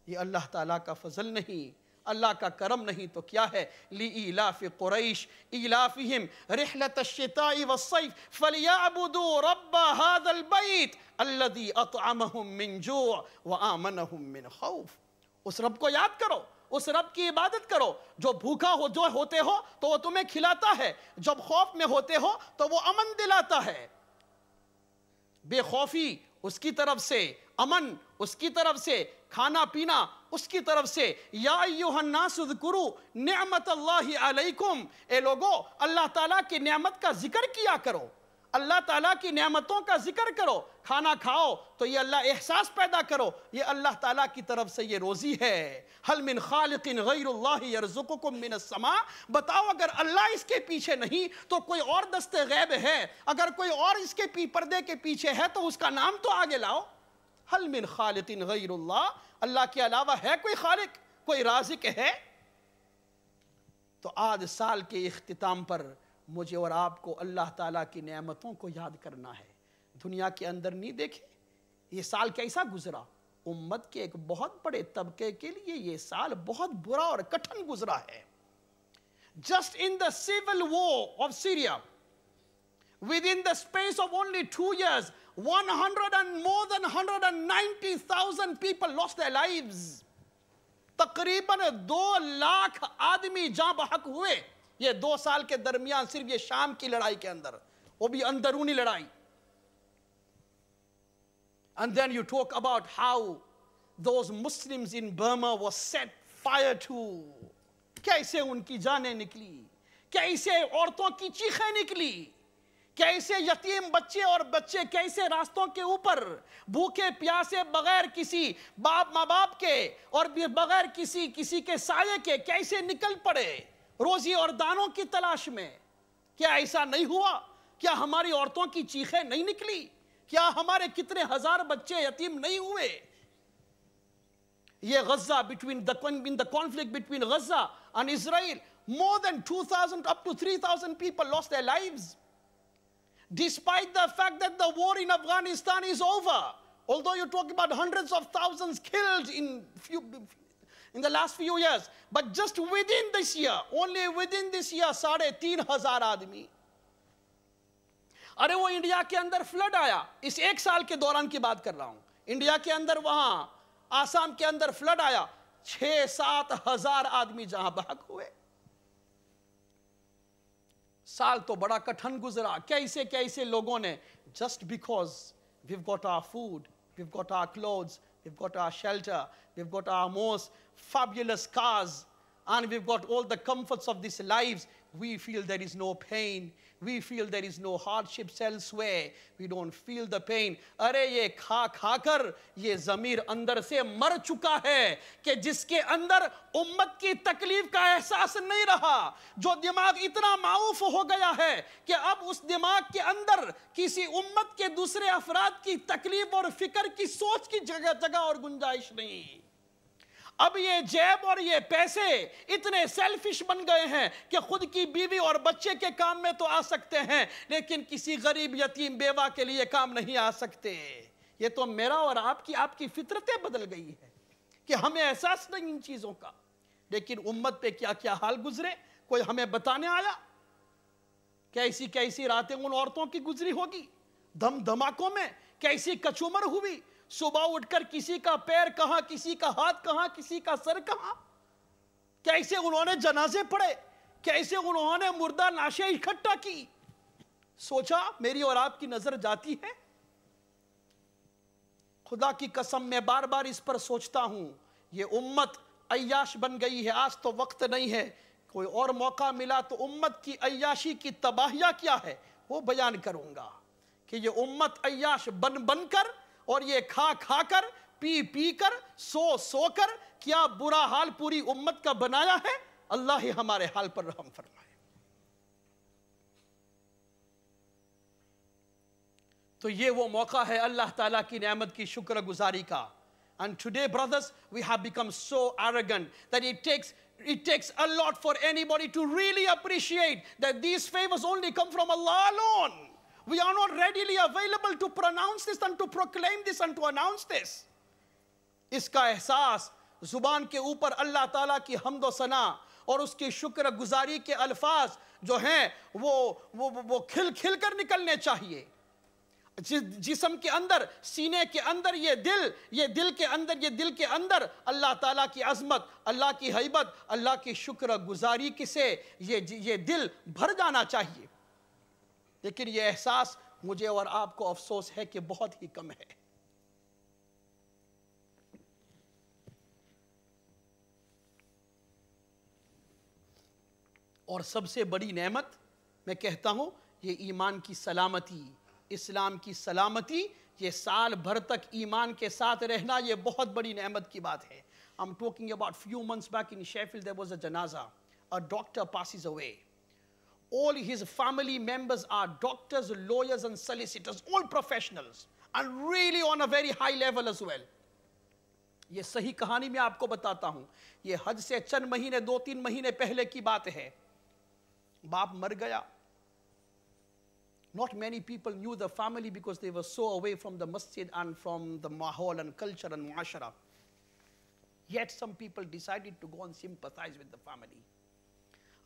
یہ اللہ تعالیٰ کا فضل نہیں، اللہ کا کرم نہیں تو کیا ہے؟ لِإِيلَافِ قُرَيْشٍ إِيلَافِهِمْ رِحْلَةَ الشِّتَاءِ وَالصَّيْفِ فَلْيَعْبُدُوا رَبَّ هَذَا الْبَيْتِ الَّذِي أَطْعَمَهُم مِّن جُوعٍ وَآمَنَهُم مِّن خَوْفٍ۔ اس رب کو یاد کرو، اس رب کی عبادت کرو جو بھوکا ہوتے ہو تو وہ تمہیں کھلاتا ہے، جب خوف میں ہوتے ہو تو وہ امن دلاتا ہے۔ بے خوفی اس کی طرف سے، امن اس کی طرف سے، کھانا پینا اس کی طرف سے۔ یا ایھا الناس اذکروا نعمت اللہ علیکم، اے لوگو اللہ تعالیٰ کی نعمت کا ذکر کیا کرو، اللہ تعالیٰ کی نعمتوں کا ذکر کرو۔ کھانا کھاؤ تو یہ اللہ احساس پیدا کرو، یہ اللہ تعالیٰ کی طرف سے یہ روزی ہے۔ هل من خالق غیر اللہ یرزقکم من السماء، بتاؤ اگر اللہ اس کے پیچھے نہیں تو کوئی اور دست غیب ہے، اگر کوئی اور اس کے پردے کے پیچھے ہے تو اس کا نام تو آگے لاؤ۔ هل من خالق غیر اللہ، اللہ کے علاوہ ہے کوئی خالق، کوئی رازق ہے؟ تو آج سال کے اختتام پر مجھے اور آپ کو اللہ تعالیٰ کی نعمتوں کو یاد کرنا ہے۔ دنیا کے اندر نہیں دیکھے یہ سال کیسا گزرا؟ امت کے ایک بہت بڑے طبقے کے لیے یہ سال بہت برا اور کٹھن گزرا ہے۔ Just in the civil war of Syria, within the space of only 2 years, more than 190,000 people lost their lives. تقریباً 2 لاکھ آدمی جاں بحق ہوئے یہ 2 سال کے درمیان، صرف یہ شام کی لڑائی کے اندر، وہ بھی اندرونی لڑائی۔ And then you talk about how those Muslims in Burma were set fire to. کیسے ان کی جانیں نکلی، کیسے عورتوں کی چیخیں نکلی، کیسے یتیم بچے اور بچے کیسے راستوں کے اوپر بھوکے پیاسے بغیر کسی ماں باپ کے اور بغیر کسی کے سائے کے کیسے نکل پڑے روزی اور دانوں کی تلاش میں۔ کیا ایسا نہیں ہوا؟ کیا ہماری عورتوں کی چیخیں نہیں نکلی؟ کیا ہمارے کتنے ہزار بچے یتیم نہیں ہوئے؟ یہ Gaza in the conflict between Gaza and Israel, more than 2,000 up to 3,000 people lost their lives. Despite the fact that the war in Afghanistan is over, although you talk about hundreds of thousands killed in the last few years, but just within this year, only within this year, 3,500 آدمی۔ ارے وہ India کے اندر flood آیا، اس 1 سال کے دوران کی بات کر رہا ہوں، انڈیا کے اندر وہاں آسام کے اندر فلڈ آیا، 6-7 ہزار آدمی جہاں بحق ہوئے. سال تو بڑا کٹھن گزرا. کیسے کیسے لوگوں نے, just because we've got our food, we've got our clothes, we've got our shelter, we've got our most fabulous cars, and we've got all the comforts of these lives, we feel there is no pain, we feel there is no hardships elsewhere, we don't feel the pain. ارے یہ کھا کھا کر یہ ضمیر اندر سے مر چکا ہے کہ جس کے اندر امت کی تکلیف کا احساس نہیں رہا, جو دماغ اتنا معوف ہو گیا ہے کہ اب اس دماغ کے اندر کسی امت کے دوسرے افراد کی تکلیف اور فکر کی سوچ کی جگہ اور گنجائش نہیں. اب یہ جیب اور یہ پیسے اتنے سیلفش بن گئے ہیں کہ خود کی بیوی اور بچے کے کام میں تو آ سکتے ہیں, لیکن کسی غریب یتیم بیوہ کے لیے کام نہیں آ سکتے. یہ تو میرا اور آپ کی فطرتیں بدل گئی ہے کہ ہمیں احساس نہیں ان چیزوں کا. لیکن امت پہ کیا کیا حال گزرے کوئی ہمیں بتانے آیا؟ کیسی کیسی راتیں ان عورتوں کی گزری ہوگی, دم دھماکوں میں کیسی کچومر ہوئی, صبح اٹھ کر کسی کا پیر کہاں, کسی کا ہاتھ کہاں, کسی کا سر کہاں, کیسے انہوں نے جنازے پڑھے, کیسے انہوں نے مردہ لاشیں اکٹھا کی. سوچا میری اور آپ کی نظر جاتی ہے؟ خدا کی قسم میں بار بار اس پر سوچتا ہوں. یہ امت عیاش بن گئی ہے. آج تو وقت نہیں ہے, کوئی اور موقع ملا تو امت کی عیاشی کی تباہیاں کیا ہے وہ بیان کروں گا کہ یہ امت عیاش بن کر اور یہ کھا کھا کر, پی پی کر, سو کر کیا برا حال پوری امت کا بنایا ہے. اللہ ہی ہمارے حال پر رحم فرمائے. تو یہ وہ موقع ہے اللہ تعالیٰ کی نعمت کی شکر گزاری کا. And today, brothers, we have become so arrogant that it takes a lot for anybody to really appreciate that these favors only come from Allah alone. We are not readily available to pronounce this and to proclaim this and to announce this. اس کا احساس زبان کے اوپر اللہ تعالیٰ کی حمد و ثنا اور اس کی شکر گزاری کے الفاظ جو ہیں وہ کھل کھل کر نکلنے چاہیے. جسم کے اندر, سینے کے اندر یہ دل کے اندر اللہ تعالیٰ کی عظمت, اللہ کی ہیبت, اللہ کی شکر گزاری سے یہ دل بھر جانا چاہیے. لیکن یہ احساس مجھے اور آپ کو افسوس ہے کہ بہت ہی کم ہے. اور سب سے بڑی نعمت میں کہتا ہوں یہ ایمان کی سلامتی, اسلام کی سلامتی, یہ سال بھر تک ایمان کے ساتھ رہنا, یہ بہت بڑی نعمت کی بات ہے. I'm talking about few months back in Sheffield, there was a janaza. A doctor passes away. All his family members are doctors, lawyers and solicitors, all professionals, and really on a very high level as well. یہ صحیح کہانی میں آپ کو بتاتا ہوں. یہ حج سے چند مہینے, 2-3 مہینے پہلے کی بات ہے. باپ مر گیا. Not many people knew the family because they were so away from the masjid and from the mahol and culture and muashara. Yet some people decided to go and sympathize with the family.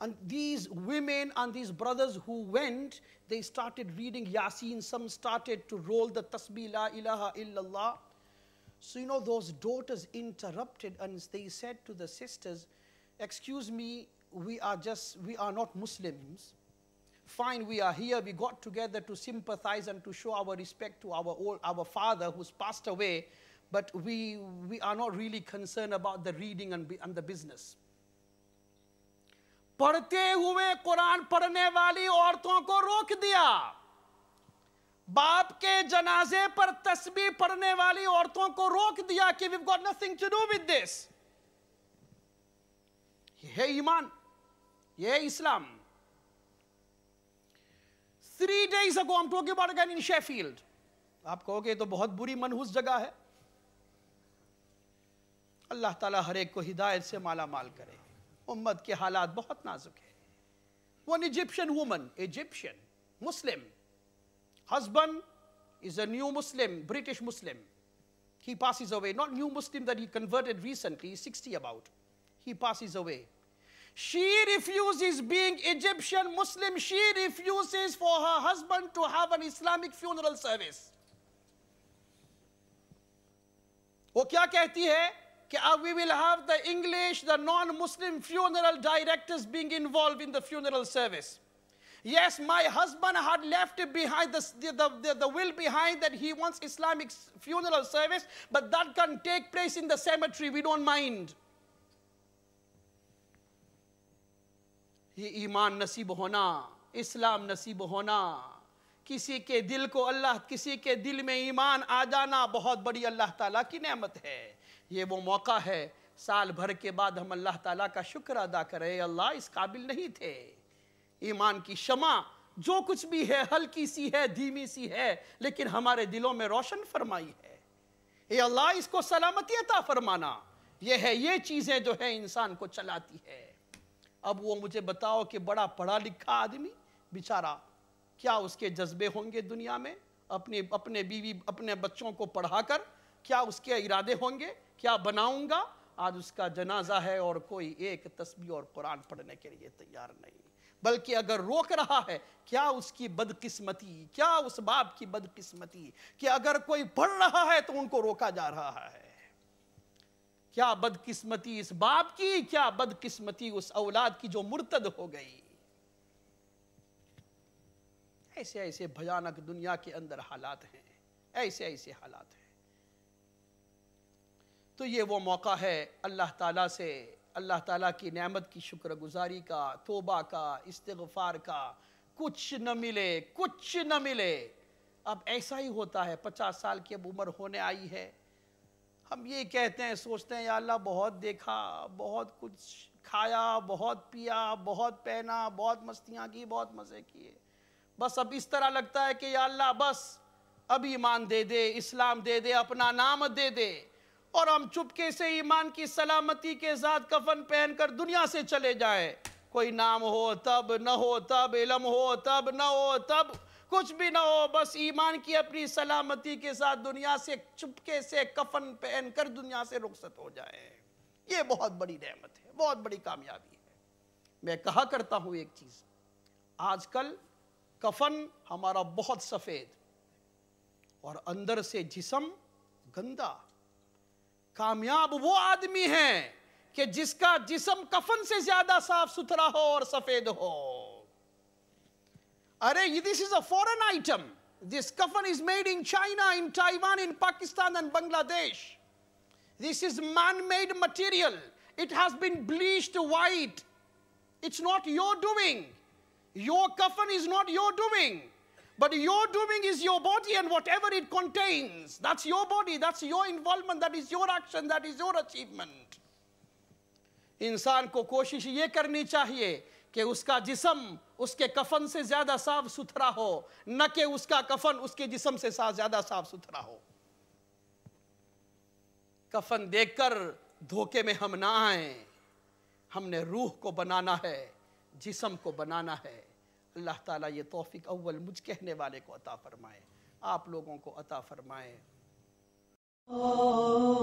And these women and these brothers who went, they started reading Yasin. Some started to roll the tasbih, la ilaha illallah. So, those daughters interrupted and they said to the sisters, excuse me, we are not Muslims. Fine, we are here, we got together to sympathize and to show our respect to our father who's passed away, but we are not really concerned about the reading and the business. پڑھتے ہوئے قرآن پڑھنے والی عورتوں کو روک دیا. باپ کے جنازے پر تسبیح پڑھنے والی عورتوں کو روک دیا کہ we've got nothing to do with this. یہ ہے ایمان, یہ ہے اسلام. 3 days ago, I'm talking about again in Sheffield. آپ کہو گے تو بہت بری منحوس جگہ ہے. اللہ تعالیٰ ہر ایک کو ہدایت سے مالا مال کرے. امت کے حالات بہت نازک ہیں. One Egyptian woman, Egyptian, Muslim. Husband is a new Muslim, British Muslim. He passes away. Not new Muslim that he converted recently, he's 60 about. He passes away. She refuses being Egyptian Muslim. She refuses for her husband to have an Islamic funeral service. وہ کیا کہتی ہے we will have the English, the non-Muslim funeral directors being involved in the funeral service. Yes, my husband had left behind the will behind that he wants Islamic funeral service, but that can take place in the cemetery. We don't mind. یہ ایمان نصیب ہونا، اسلام نصیب ہونا، کسی کے دل کو کسی کے دل میں ایمان آ جانا بہت بڑی اللہ تعالیٰ کی نعمت ہے۔ یہ وہ موقع ہے سال بھر کے بعد ہم اللہ تعالیٰ کا شکر ادا کریں۔ اللہ اس قابل نہیں تھے۔ ایمان کی شمع جو کچھ بھی ہے ہلکی سی ہے، دھیمی سی ہے، لیکن ہمارے دلوں میں روشن فرمائی ہے۔ اے اللہ اس کو سلامتی عطا فرمانا، یہ چیزیں جو ہے انسان کو چلاتی ہے۔ اب وہ مجھے بتاؤ کہ بڑا پڑھا لکھا آدمی بیچارہ کیا اس کے جذبے ہوں گے دنیا میں، اپنے بیوی اپنے بچوں کو پڑھا کر کیا اس کے ارادے ہوں گے، کیا بناؤں گا؟ آج اس کا جنازہ ہے اور کوئی ایک تسبیح اور قرآن پڑھنے کے لیے تیار نہیں، بلکہ اگر روک رہا ہے کیا اس کی بدقسمتی، کیا اس باپ کی بدقسمتی کہ اگر کوئی پڑھ رہا ہے تو ان کو روکا جا رہا ہے۔ کیا بدقسمتی اس باپ کی، کیا بدقسمتی اس اولاد کی جو مرتد ہو گئی۔ ایسے ایسے بھیانک دنیا کے اندر حالات ہیں، ایسے ایسے حالات ہیں۔ تو یہ وہ موقع ہے اللہ تعالیٰ سے، اللہ تعالیٰ کی نعمت کی شکر گزاری کا، توبہ کا، استغفار کا۔ کچھ نہ ملے، کچھ نہ ملے۔ اب ایسا ہی ہوتا ہے، 50 سال کی اب عمر ہونے آئی ہے، ہم یہ کہتے ہیں، سوچتے ہیں یا اللہ بہت دیکھا، بہت کچھ کھایا، بہت پیا، بہت پہنا، بہت مستیاں کی، بہت مزے کیے، بس اب اس طرح لگتا ہے کہ یا اللہ بس اب ایمان دے دے، اسلام دے دے، اپنا نام دے دے، اور ہم چپکے سے ایمان کی سلامتی کے ساتھ کفن پہن کر دنیا سے چلے جائیں۔ کوئی نام ہو تب، نہ ہو تب، علم ہو تب، نہ ہو تب، کچھ بھی نہ ہو، بس ایمان کی اپنی سلامتی کے ساتھ دنیا سے چپکے سے کفن پہن کر دنیا سے رخصت ہو جائے۔ یہ بہت بڑی نعمت ہے، بہت بڑی کامیابی ہے۔ میں کہا کرتا ہوں ایک چیز، آج کل کفن ہمارا بہت سفید اور اندر سے جسم گندا۔ کامیاب وہ آدمی ہے کہ جس کا جسم کفن سے زیادہ صاف ستھرا ہو اور سفید ہو۔ This is a foreign item. This coffin is made in China, in Taiwan, in Pakistan and Bangladesh. This is man-made material. It has been bleached white. It's not your doing. Your coffin is not your doing. But your doing is your body and whatever it contains. That's your body, that's your involvement, that is your action, that is your achievement. انسان کو کوشش یہ کرنی چاہیے کہ اس کا جسم اس کے کفن سے زیادہ صاف ستھرا ہو، نہ کہ اس کا کفن اس کے جسم سے زیادہ صاف ستھرا ہو۔ کفن دیکھ کر دھوکے میں ہم نہ آئیں، ہم نے روح کو بنانا ہے، جسم کو بنانا ہے۔ اللہ تعالیٰ یہ توفیق اول مجھ کہنے والے کو عطا فرمائے، آپ لوگوں کو عطا فرمائے۔ Oh